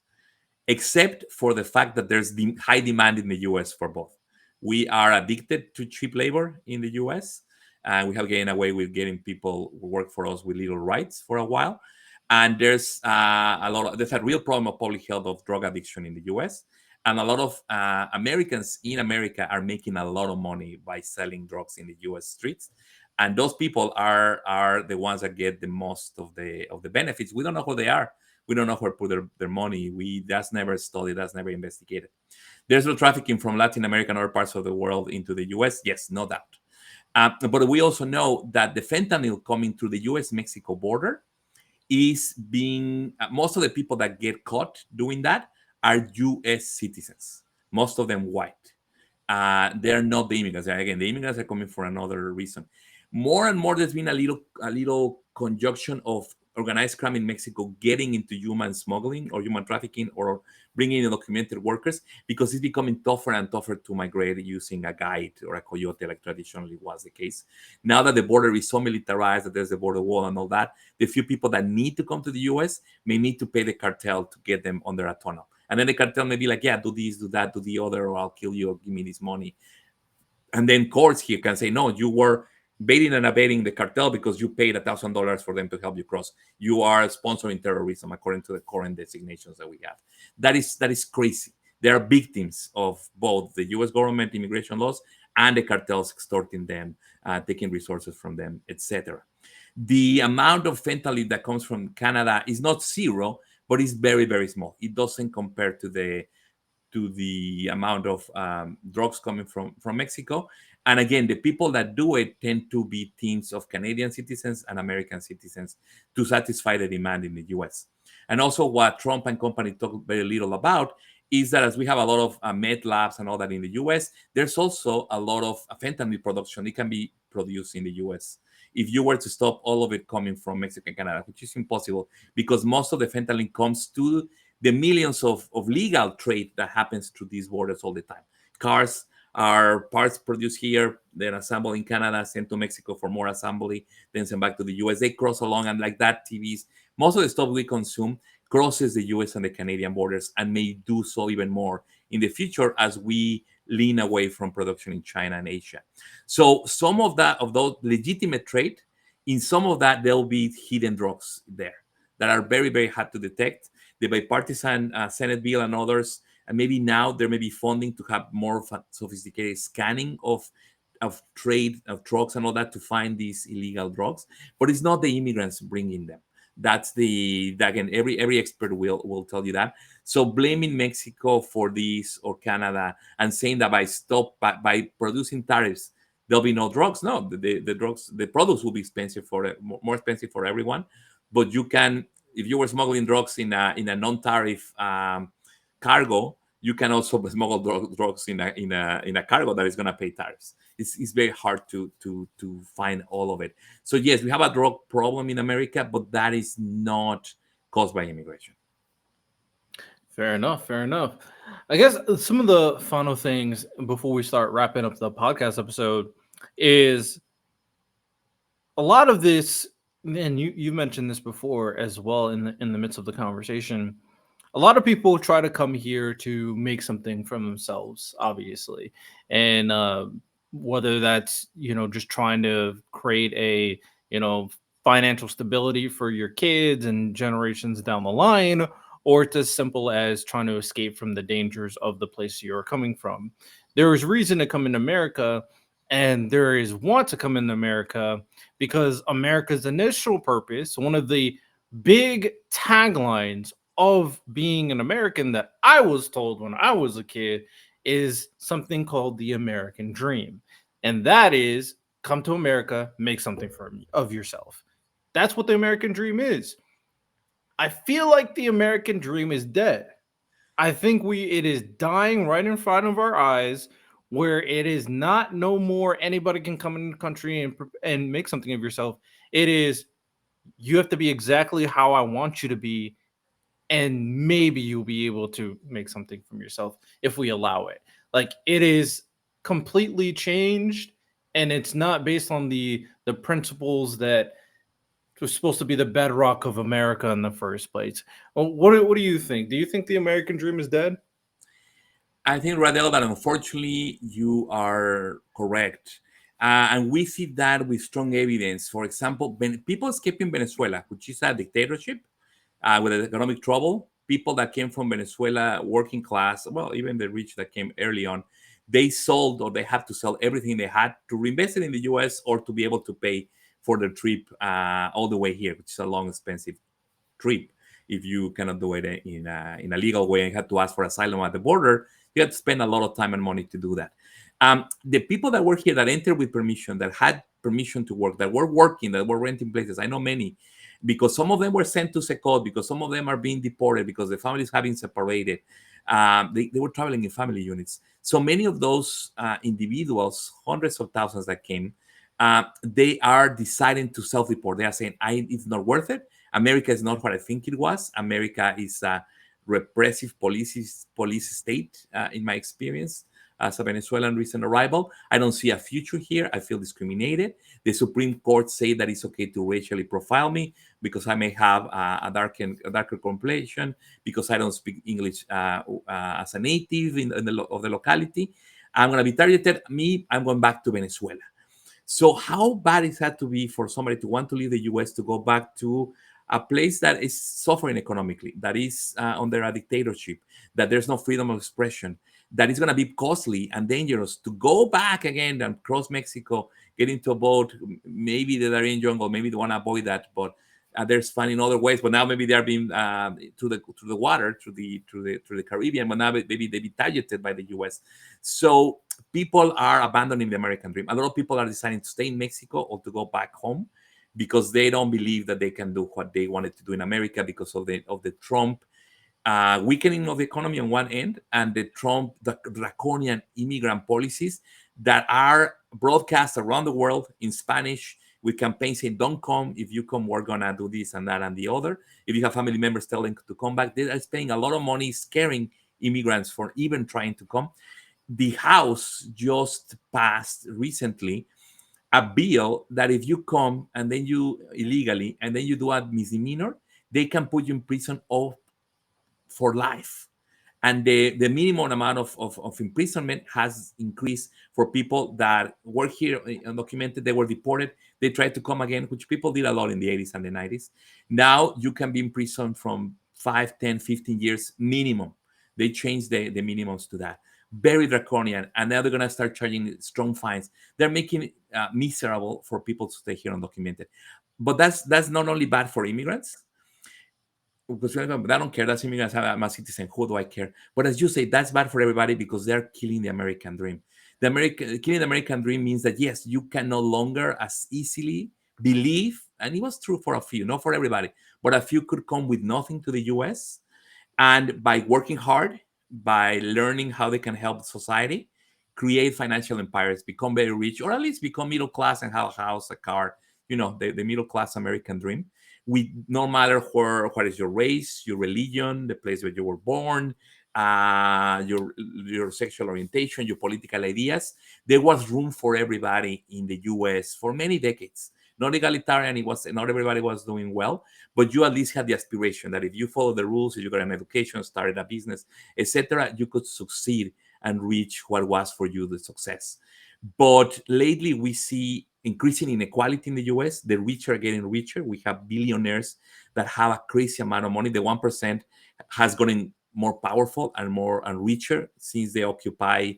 B: except for the fact that there's high demand in the US for both. We are addicted to cheap labor in the US, and we have gained away with getting people who work for us with little rights for a while. And there's a real problem of public health of drug addiction in the US. And a lot of Americans in America are making a lot of money by selling drugs in the US streets. And those people are the ones that get the most of the benefits. We don't know who they are. We don't know where to put their money. That's never studied, that's never investigated. There's no trafficking from Latin America and other parts of the world into the US. Yes, no doubt. But we also know that the fentanyl coming through the US Mexico border is being, most of the people that get caught doing that are US citizens, most of them white. They're not the immigrants. Again, the immigrants are coming for another reason. More and more, there's been a little conjunction of organized crime in Mexico getting into human smuggling or human trafficking or bringing in documented workers because it's becoming tougher and tougher to migrate using a guide or a coyote like traditionally was the case. Now that the border is so militarized, that there's a border wall and all that, the few people that need to come to the US may need to pay the cartel to get them under a tunnel. And then the cartel may be like, yeah, do this, do that, do the other, or I'll kill you, or give me this money. And then courts here can say, no, you were baiting and abetting the cartel because you paid $1,000 for them to help you cross. You are sponsoring terrorism according to the current designations that we have. That is crazy. They are victims of both the U.S. government immigration laws and the cartels extorting them, taking resources from them, etc. The amount of fentanyl that comes from Canada is not zero, but it's very, very small. It doesn't compare to the amount of drugs coming from Mexico. And again, the people that do it tend to be teams of Canadian citizens and American citizens to satisfy the demand in the US. And also, what Trump and company talk very little about is that as we have a lot of med labs and all that in the US, there's also a lot of fentanyl production. It can be produced in the US. If you were to stop all of it coming from Mexico and Canada, which is impossible because most of the fentanyl comes to the millions of legal trade that happens through these borders all the time. Cars are parts produced here, then assembled in Canada, sent to Mexico for more assembly, then sent back to the US. They cross along, and like that, TVs, most of the stuff we consume crosses the US and the Canadian borders and may do so even more in the future as we lean away from production in China and Asia. So some of that, of those legitimate trade, in some of that there'll be hidden drugs there that are very, very hard to detect. The bipartisan Senate bill and others, and maybe now there may be funding to have more sophisticated scanning of trade of drugs and all that to find these illegal drugs, but it's not the immigrants bringing them. That's the again, every expert will tell you that. So blaming Mexico for this or Canada and saying that by producing tariffs there'll be no drugs. No, the drugs, the products will be expensive for more expensive for everyone. But you can, if you were smuggling drugs in a non-tariff cargo, you can also smuggle drugs in a cargo that is going to pay tariffs. It's very hard to find all of it. So yes, we have a drug problem in America, but that is not caused by immigration.
A: Fair enough. Fair enough. I guess some of the final things before we start wrapping up the podcast episode is a lot of this, and you mentioned this before as well in the midst of the conversation. A lot of people try to come here to make something for themselves, obviously, and whether that's just trying to create a financial stability for your kids and generations down the line, or it's as simple as trying to escape from the dangers of the place you're coming from. There is reason to come in America, and there is want to come in America because America's initial purpose, one of the big taglines of being an American that I was told when I was a kid, is something called the American dream. And that is come to America, make something of yourself. That's what the American dream is. I feel like the American dream is dead. I think it is dying right in front of our eyes, where it is not no more anybody can come in the country and make something of yourself. It is you have to be exactly how I want you to be, and maybe you'll be able to make something from yourself if we allow it. Like, it is completely changed, and it's not based on the principles that was supposed to be the bedrock of America in the first place. Well, what do you think? Do you think the American dream is dead?
B: I think, Radel, that unfortunately you are correct. And we see that with strong evidence. For example, people escaping Venezuela, which is a dictatorship with economic trouble, people that came from Venezuela, working class, well, even the rich that came early on, they sold or they have to sell everything they had to reinvest it in the US or to be able to pay for the trip all the way here, which is a long, expensive trip. If you cannot do it in a legal way and had to ask for asylum at the border, you had to spend a lot of time and money to do that. The people that were here that entered with permission, that had permission to work, that were working, that were renting places, I know many, because some of them were sent to Secot, because some of them are being deported, because the families have been separated. They were traveling in family units. So many of those individuals, hundreds of thousands that came, they are deciding to self-deport. They are saying, it's not worth it. America is not what I think it was. America is a repressive police state, in my experience as a Venezuelan recent arrival. I don't see a future here. I feel discriminated. The Supreme Court say that it's okay to racially profile me because I may have a darker complexion, because I don't speak English as a native of the locality. I'm going to be targeted. I'm going back to Venezuela. So how bad is that to be for somebody to want to leave the US to go back to a place that is suffering economically, that is under a dictatorship, that there's no freedom of expression, that is going to be costly and dangerous to go back again and cross Mexico, get into a boat, maybe the Darien jungle, maybe they want to avoid that, but there's finding other ways. But now maybe they're being through the water, through the Caribbean, but now maybe they be targeted by the US. So people are abandoning the American dream. A lot of people are deciding to stay in Mexico or to go back home because they don't believe that they can do what they wanted to do in America because of the Trump weakening of the economy on one end, and the draconian immigrant policies that are broadcast around the world in Spanish, with campaigns saying, "Don't come. If you come, we're gonna do this and that and the other." If you have family members telling to come back, they are spending a lot of money scaring immigrants for even trying to come. The House just passed recently a bill that if you come and then you illegally and then you do a misdemeanor, they can put you in prison for life. And the minimum amount of imprisonment has increased for people that were here undocumented. They were deported. They tried to come again, which people did a lot in the 80s and the 90s. Now you can be in prison from 5, 10, 15 years minimum. They changed the minimums to that. Very draconian. And now they're going to start charging strong fines. They're making it miserable for people to stay here undocumented. But that's not only bad for immigrants, because I don't care. That's immigrants. I'm a citizen. Who do I care? But as you say, that's bad for everybody because they're killing the American dream. Killing the American dream means that yes, you can no longer as easily believe, and it was true for a few, not for everybody, but a few could come with nothing to the U.S. and by working hard, by learning how they can help society, create financial empires, become very rich, or at least become middle class and have a house, a car, the middle class American dream. We no matter what is your race, your religion, the place where you were born, your sexual orientation, your political ideas, there was room for everybody in the US for many decades. Not egalitarian, it was not everybody was doing well, but you at least had the aspiration that if you follow the rules, if you got an education, started a business, etc., you could succeed and reach what was for you the success. But lately, we see increasing inequality in the US. The rich are getting richer. We have billionaires that have a crazy amount of money. The 1% has gotten more powerful and more and richer since the Occupy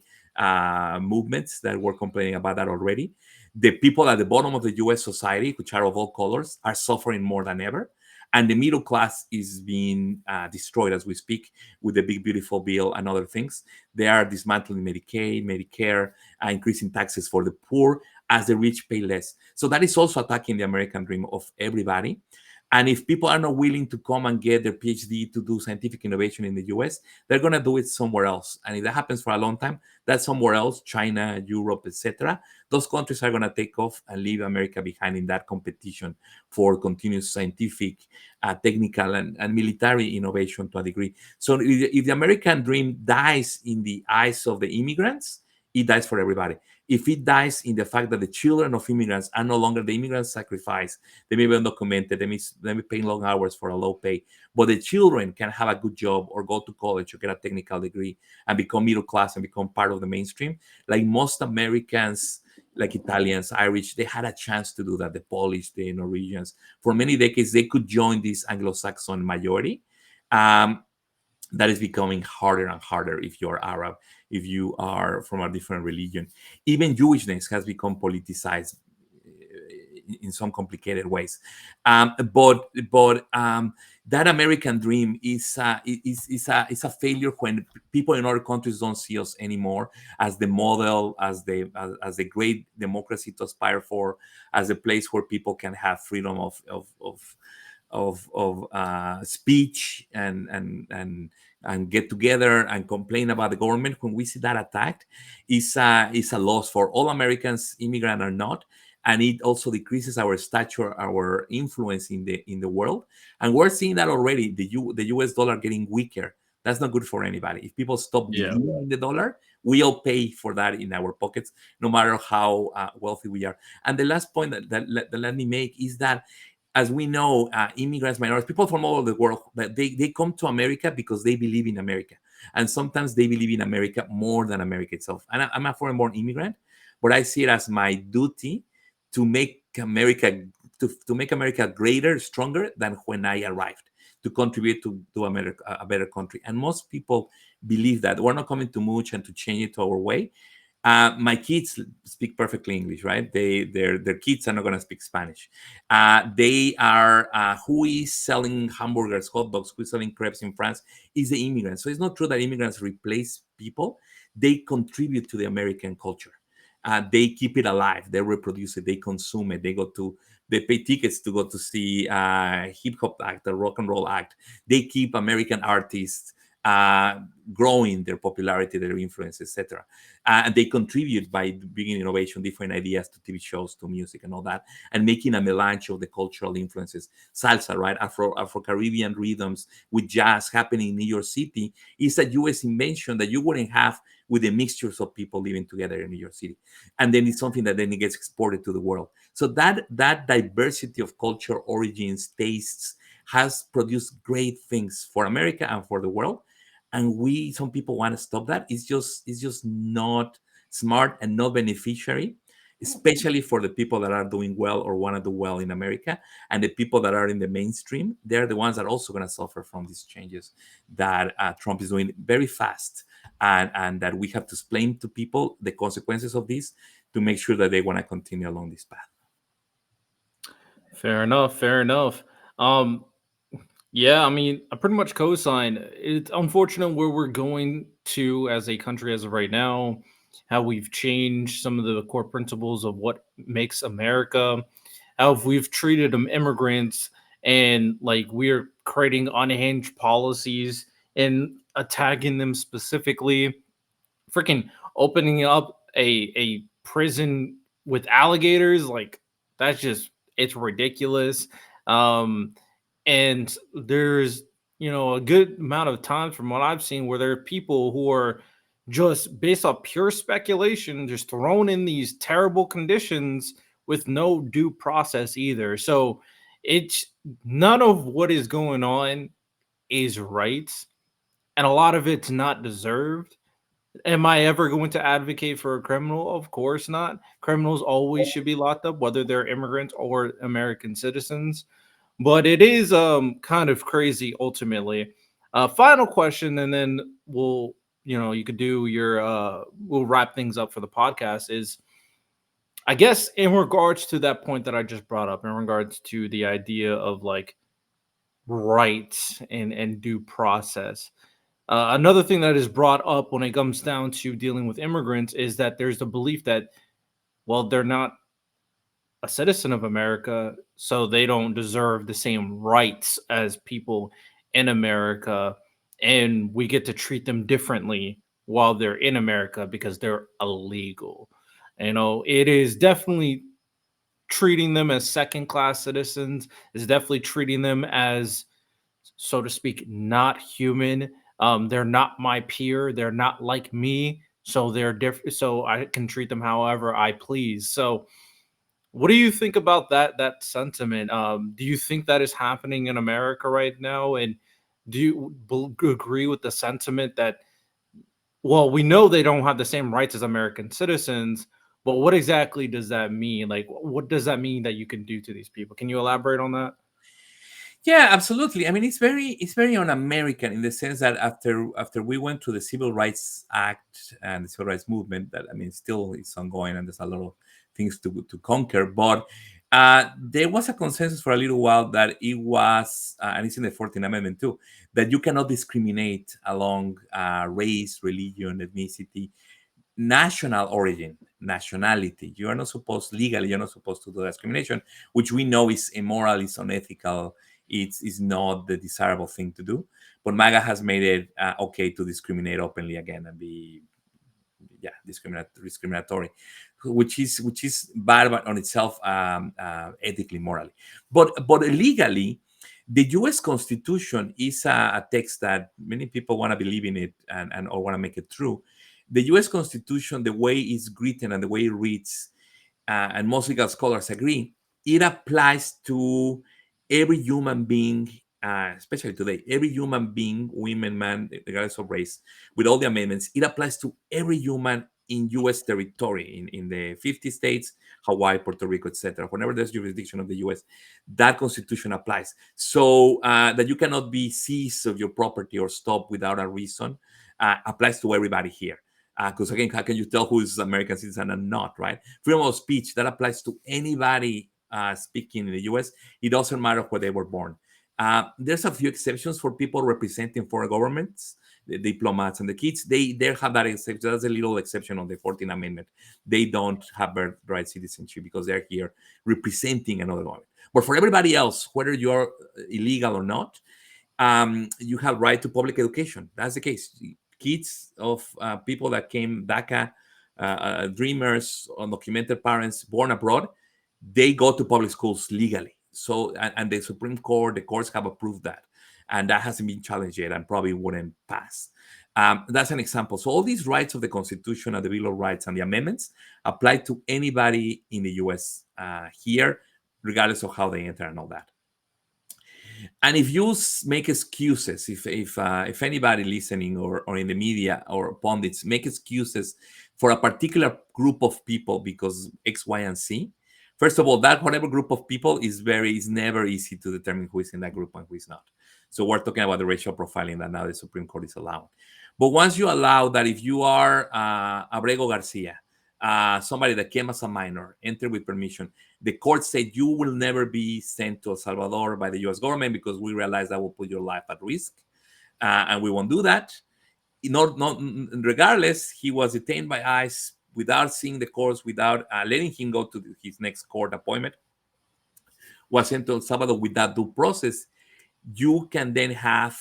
B: movements that were complaining about that already. The people at the bottom of the US society, which are of all colors, are suffering more than ever. And the middle class is being destroyed as we speak with the big, beautiful bill and other things. They are dismantling Medicaid, Medicare, increasing taxes for the poor as the rich pay less. So that is also attacking the American dream of everybody. And if people are not willing to come and get their PhD to do scientific innovation in the US, they're going to do it somewhere else. And if that happens for a long time, that's somewhere else, China, Europe, etc. Those countries are going to take off and leave America behind in that competition for continuous scientific, technical, and military innovation to a degree. So if the American dream dies in the eyes of the immigrants, it dies for everybody. If it dies in the fact that the children of immigrants are no longer the immigrants sacrifice, they may be undocumented, they may be paying long hours for a low pay, but the children can have a good job or go to college or get a technical degree and become middle class and become part of the mainstream. Like most Americans, like Italians, Irish, they had a chance to do that. The Polish, the Norwegians, for many decades, they could join this Anglo-Saxon majority. Um, that is becoming harder and harder if you're Arab, if you are from a different religion. Even Jewishness has become politicized in some complicated ways. But that American dream is a failure when people in other countries don't see us anymore as the model, as the great democracy to aspire for, as a place where people can have freedom of speech and get together and complain about the government. When we see that attacked, is a loss for all Americans, immigrant or not, and it also decreases our stature, our influence in the world. And we're seeing that already. The U.S. dollar getting weaker. That's not good for anybody. If people stop believing in the dollar, we all pay for that in our pockets, no matter how wealthy we are. And the last point that let me make is that, as we know, immigrants, minorities, people from all over the world, they come to America because they believe in America. And sometimes they believe in America more than America itself. And I'm a foreign-born immigrant, but I see it as my duty to make America to make America greater, stronger than when I arrived, to contribute to America, a better country. And most people believe that we're not coming to mooch and to change it to our way. My kids speak perfectly English, right? Their kids are not going to speak Spanish. They are who is selling hamburgers, hot dogs, who is selling crepes in France is the immigrants. So it's not true that immigrants replace people; they contribute to the American culture. they keep it alive, they reproduce it, they consume it, they pay tickets to go to see hip hop act, a rock and roll act. They keep American artists uh, growing their popularity, their influence, etc. And they contribute by bringing innovation, different ideas to TV shows, to music, and all that, and making a melange of the cultural influences. Salsa, right? Afro Caribbean rhythms with jazz happening in New York City is a U.S. invention that you wouldn't have with the mixtures of people living together in New York City. And then it's something that then it gets exported to the world. So that diversity of culture, origins, tastes has produced great things for America and for the world. And we, some people want to stop that. It's just not smart and not beneficiary, especially for the people that are doing well or want to do well in America. And the people that are in the mainstream, they're the ones that are also going to suffer from these changes that Trump is doing very fast, and that we have to explain to people the consequences of this to make sure that they want to continue along this path.
A: Fair enough. Fair enough. Um, yeah, I mean, I pretty much co-sign. It's unfortunate where we're going to as a country as of right now, how we've changed some of the core principles of what makes America, how we've treated them immigrants, and like we're creating unhinged policies and attacking them specifically, freaking opening up a prison with alligators, like that's just, it's ridiculous. um and there's, a good amount of times from what I've seen where there are people who are just based off pure speculation just thrown in these terrible conditions with no due process either. So it's, none of what is going on is right, and a lot of it's not deserved. Am I ever going to advocate for a criminal? Of course not. Criminals always should be locked up, whether they're immigrants or American citizens. But it is kind of crazy ultimately. Final question, and then we'll, you could do your we'll wrap things up for the podcast. Is, I guess, in regards to that point that I just brought up, in regards to the idea of like rights and due process. Another thing that is brought up when it comes down to dealing with immigrants is that there's the belief that, well, they're not a citizen of America, so they don't deserve the same rights as people in America, and we get to treat them differently while they're in America because they're illegal. It is definitely treating them as second class citizens, is definitely treating them as, so to speak, not human. They're not my peer. They're not like me. So they're different. So I can treat them however I please. So, what do you think about that sentiment? Do you think that is happening in America right now? And do you agree with the sentiment that, well, we know they don't have the same rights as American citizens, but what exactly does that mean? Like, what does that mean that you can do to these people? Can you elaborate on that?
B: Yeah, absolutely. I mean, it's very un-American in the sense that after we went to the Civil Rights Act and the Civil Rights Movement, that, I mean, still is ongoing, and there's a lot of things to conquer. But there was a consensus for a little while that it was, and it's in the 14th Amendment too, that you cannot discriminate along race, religion, ethnicity, national origin, nationality. You are not supposed, legally, you're not supposed to do discrimination, which we know is immoral, is unethical, it's not the desirable thing to do. But MAGA has made it okay to discriminate openly again and be, yeah, discriminatory, which is bad on itself, ethically, morally. But legally, the U.S. Constitution is a text that many people want to believe in it, and or want to make it true. The U.S. Constitution, the way it's written and the way it reads, and most legal scholars agree, it applies to every human being, especially today, every human being, women, man, regardless of race, with all the amendments, it applies to every human in U.S. territory, in the 50 states, Hawaii, Puerto Rico, etc. Whenever there's jurisdiction of the U.S., that Constitution applies. So that you cannot be seized of your property or stopped without a reason applies to everybody here. Because again, how can you tell who is American citizen and not, right? Freedom of speech, that applies to anybody speaking in the US. It doesn't matter where they were born. There's a few exceptions for people representing foreign governments. the diplomats and the kids, they have that exception. That's a little exception on the 14th Amendment. They don't have birthright citizenship because they're here representing another government. But for everybody else, whether you're illegal or not, you have right to public education. That's the case. Kids of people that came DACA, dreamers, undocumented parents born abroad, they go to public schools legally. So, and the Supreme Court, the courts have approved that, and that hasn't been challenged yet, and probably wouldn't pass. That's an example. So all these rights of the Constitution and the Bill of Rights and the amendments apply to anybody in the U.S. Here, regardless of how they enter and all that. And if you make excuses, if anybody listening or in the media or pundits make excuses for a particular group of people because X, Y, and Z, first of all, that whatever group of people is never easy to determine who is in that group and who is not. So we're talking about the racial profiling that now the Supreme Court is allowing. But once you allow that, if you are Abrego Garcia, somebody that came as a minor, entered with permission, the court said you will never be sent to El Salvador by the U.S. government because we realize that will put your life at risk, and we won't do that. Regardless, he was detained by ICE without seeing the courts, without letting him go to his next court appointment, was sent to El Salvador without due process. You can then have,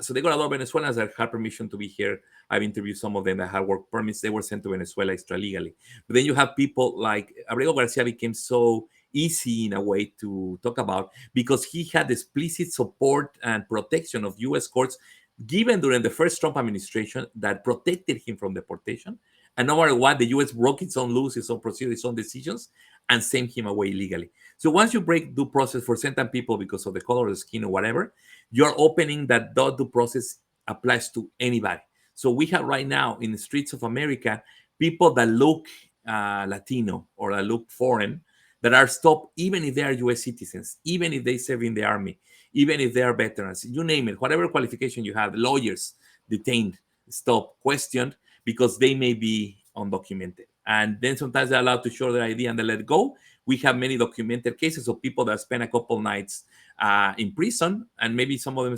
B: so they got a lot of Venezuelans that had permission to be here. I've interviewed some of them that had work permits. They were sent to Venezuela extra legally. But then you have people like Abrego Garcia became so easy in a way to talk about because he had explicit support and protection of U.S. courts given during the first Trump administration that protected him from deportation. And no matter what, the U.S. broke its own laws, its own procedures, its own decisions, and sent him away illegally. So once you break due process for certain people because of the color of the skin or whatever, you're opening that due process applies to anybody. So we have right now in the streets of America people that look Latino or that look foreign that are stopped even if they are U.S. citizens, even if they serve in the army, even if they are veterans, you name it, whatever qualification you have, lawyers detained, stopped, questioned because they may be undocumented. And then sometimes they're allowed to show their ID and they let go. We have many documented cases of people that spend a couple nights in prison, and maybe some of them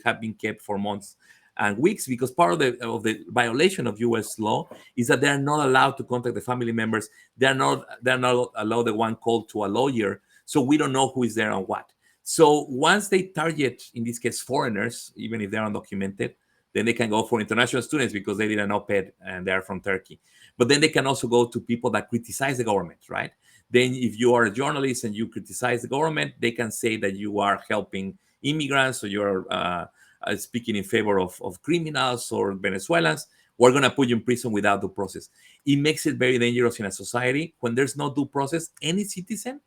B: have been kept for months and weeks because part of the violation of U.S. law is that they are not allowed to contact the family members. They're not allowed the one call to a lawyer, so we don't know who is there and what. So once they target, in this case, foreigners, even if they're undocumented, then they can go for international students because they did an op-ed and they're from Turkey. But then they can also go to people that criticize the government, right? Then if you are a journalist and you criticize the government, they can say that you are helping immigrants or you're speaking in favor of criminals or Venezuelans. We're going to put you in prison without due process. It makes it very dangerous in a society. When there's no due process, any citizen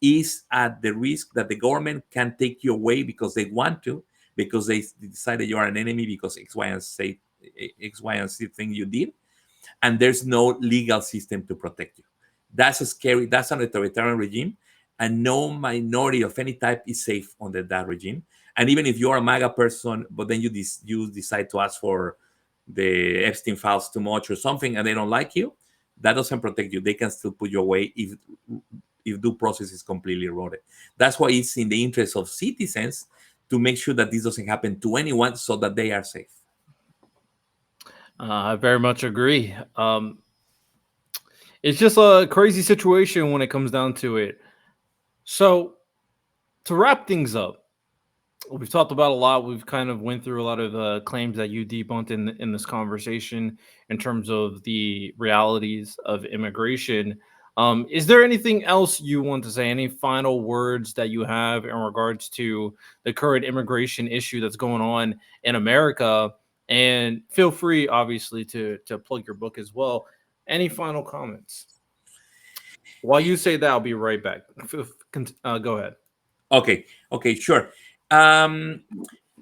B: is at the risk that the government can take you away because they want to, because they decide that you are an enemy because X, Y, and Z thing you did, and there's no legal system to protect you. That's an authoritarian regime, and no minority of any type is safe under that regime. And even if you're a MAGA person, but then you decide to ask for the Epstein files too much or something, and they don't like you, that doesn't protect you. They can still put you away if due process is completely eroded. That's why it's in the interest of citizens to make sure that this doesn't happen to anyone so that they are safe.
A: I very much agree. It's just a crazy situation when it comes down to it. So to wrap things up, we've talked about a lot. We've kind of went through a lot of claims that you debunked in this conversation in terms of the realities of immigration. Is there anything else you want to say? Any final words that you have in regards to the current immigration issue that's going on in America? And feel free, obviously, to plug your book as well. Any final comments? While you say that, I'll be right back. Go ahead.
B: Okay, sure. Um,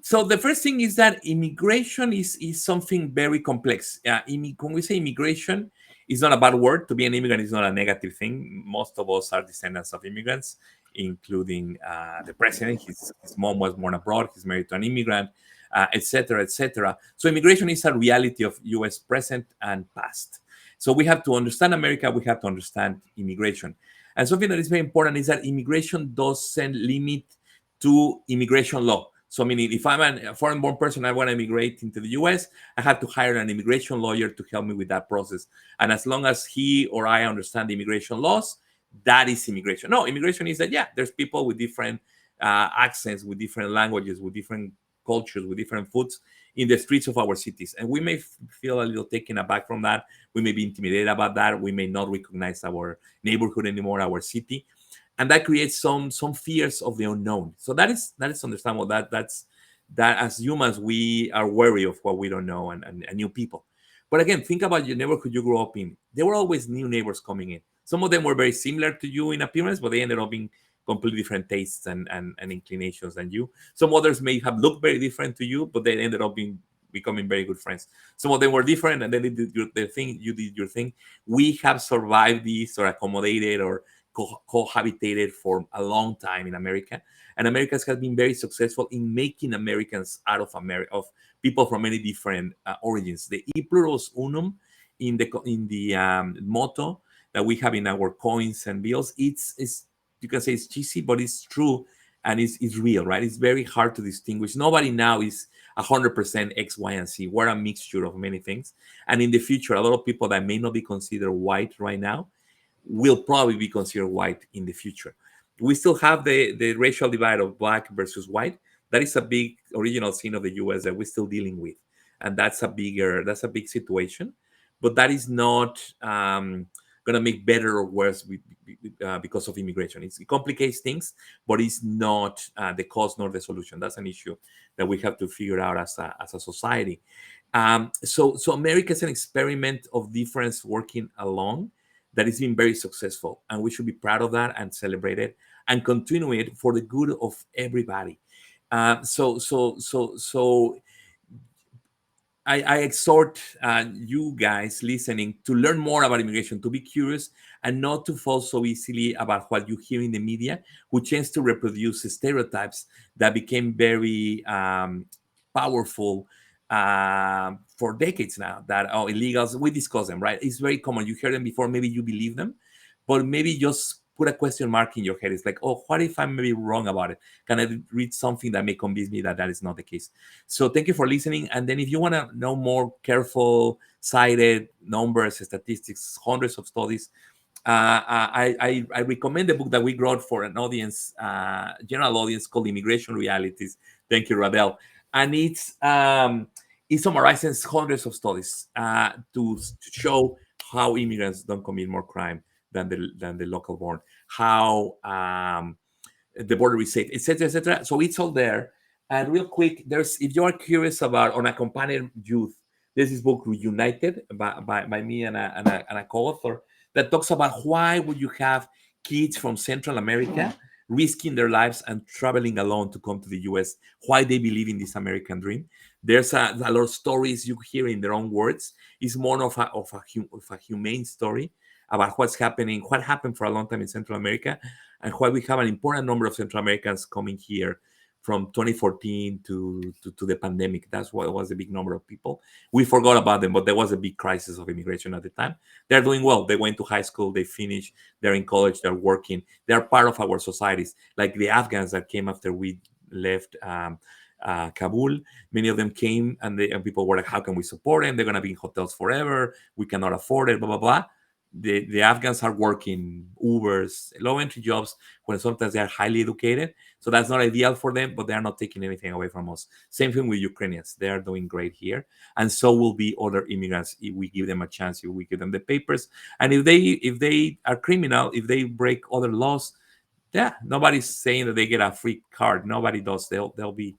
B: so the first thing is that immigration is something very complex. When we say immigration, it's not a bad word. To be an immigrant is not a negative thing. Most of us are descendants of immigrants, including the president. His mom was born abroad. He's married to an immigrant, etc., etc. So immigration is a reality of U.S. present and past. So we have to understand America. We have to understand immigration. And something that is very important is that immigration doesn't limit to immigration law. So, meaning if I'm a foreign-born person, I want to immigrate into the U.S., I have to hire an immigration lawyer to help me with that process. And as long as he or I understand the immigration laws, that is immigration. No, immigration is that, yeah, there's people with different accents, with different languages, with different cultures, with different foods in the streets of our cities. And we may feel a little taken aback from that. We may be intimidated about that. We may not recognize our neighborhood anymore, our city, and that creates some fears of the unknown. So that is understandable. That as humans we are wary of what we don't know, and new people. But again, think about your neighborhood you grew up in. There were always new neighbors coming in. Some of them were very similar to you in appearance, but they ended up being completely different tastes and inclinations than you. Some others may have looked very different to you, but they ended up becoming very good friends. Some of them were different, and then they did their thing. You did your thing. We have survived this, or accommodated, or cohabitated for a long time in America, and America has been very successful in making Americans out of America, of people from many different origins. The e plurals unum in the motto that we have in our coins and bills, it's you can say it's cheesy, but it's true, and it's real, right? It's very hard to distinguish. Nobody now is 100% X, Y, and Z. We're a mixture of many things, and in the future, a lot of people that may not be considered white right now will probably be considered white in the future. We still have the racial divide of black versus white. That is a big original sin of the US that we're still dealing with. And that's a big situation. But that is not going to make better or worse because of immigration. It complicates things, but it's not the cause nor the solution. That's an issue that we have to figure out as a society. So America is an experiment of difference working along that has been very successful, and we should be proud of that and celebrate it and continue it for the good of everybody. So I exhort you guys listening to learn more about immigration, to be curious, and not to fall so easily about what you hear in the media, who tends to reproduce stereotypes that became very powerful for decades now. That, oh, illegals, we discuss them, right? It's very common. You hear them before, maybe you believe them, but maybe just put a question mark in your head. It's like, oh, what if I'm maybe wrong about it? Can I read something that may convince me that that is not the case? So thank you for listening. And then if you want to know more careful, cited numbers, statistics, hundreds of studies, I recommend the book that we wrote for an audience, general audience, called Immigration Realities. Thank you, Radel. And it summarizes hundreds of studies to show how immigrants don't commit more crime than the local born, how the border is safe, etc., etc. So it's all there. And real quick, there's if you are curious about unaccompanied youth, there's this book Reunited by me and a co-author that talks about why would you have kids from Central America risking their lives and traveling alone to come to the US, why they believe in this American dream. There's a lot of stories you hear in their own words. It's more of a humane story about what happened for a long time in Central America, and why we have an important number of Central Americans coming here from 2014 to the pandemic. That's what was the big number of people. We forgot about them, but there was a big crisis of immigration at the time. They're doing well. They went to high school, they finished, they're in college, they're working, they're part of our societies. Like the Afghans that came after we left Kabul, many of them came, and people were like, how can we support them? They're going to be in hotels forever. We cannot afford it, blah, blah, blah. The Afghans are working Ubers, low entry jobs, when sometimes they are highly educated. So that's not ideal for them, but they are not taking anything away from us. Same thing with Ukrainians. They are doing great here. And so will be other immigrants if we give them a chance, if we give them the papers. And if they are criminal, if they break other laws, yeah, nobody's saying that they get a free card. Nobody does. They'll be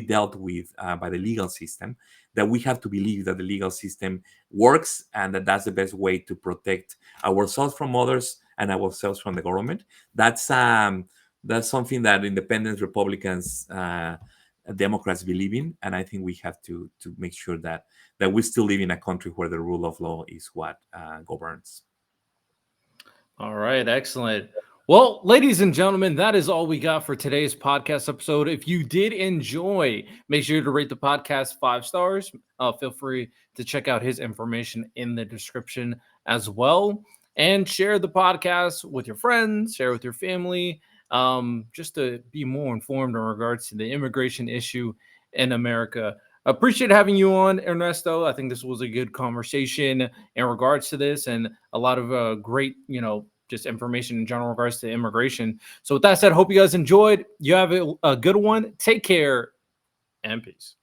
B: dealt with by the legal system. That we have to believe that the legal system works, and that's the best way to protect ourselves from others and ourselves from the government. That's something that independents, Republicans, Democrats believe in, and I think we have to make sure that we still live in a country where the rule of law is what governs.
A: All right, excellent. Well, ladies and gentlemen, that is all we got for today's podcast episode. If you did enjoy, make sure to rate the podcast 5 stars. Feel free to check out his information in the description as well. And share the podcast with your friends, share with your family, just to be more informed in regards to the immigration issue in America. Appreciate having you on, Ernesto. I think this was a good conversation in regards to this, and a lot of great, just information in general in regards to immigration. So, with that said, hope you guys enjoyed. You have a good one. Take care and peace.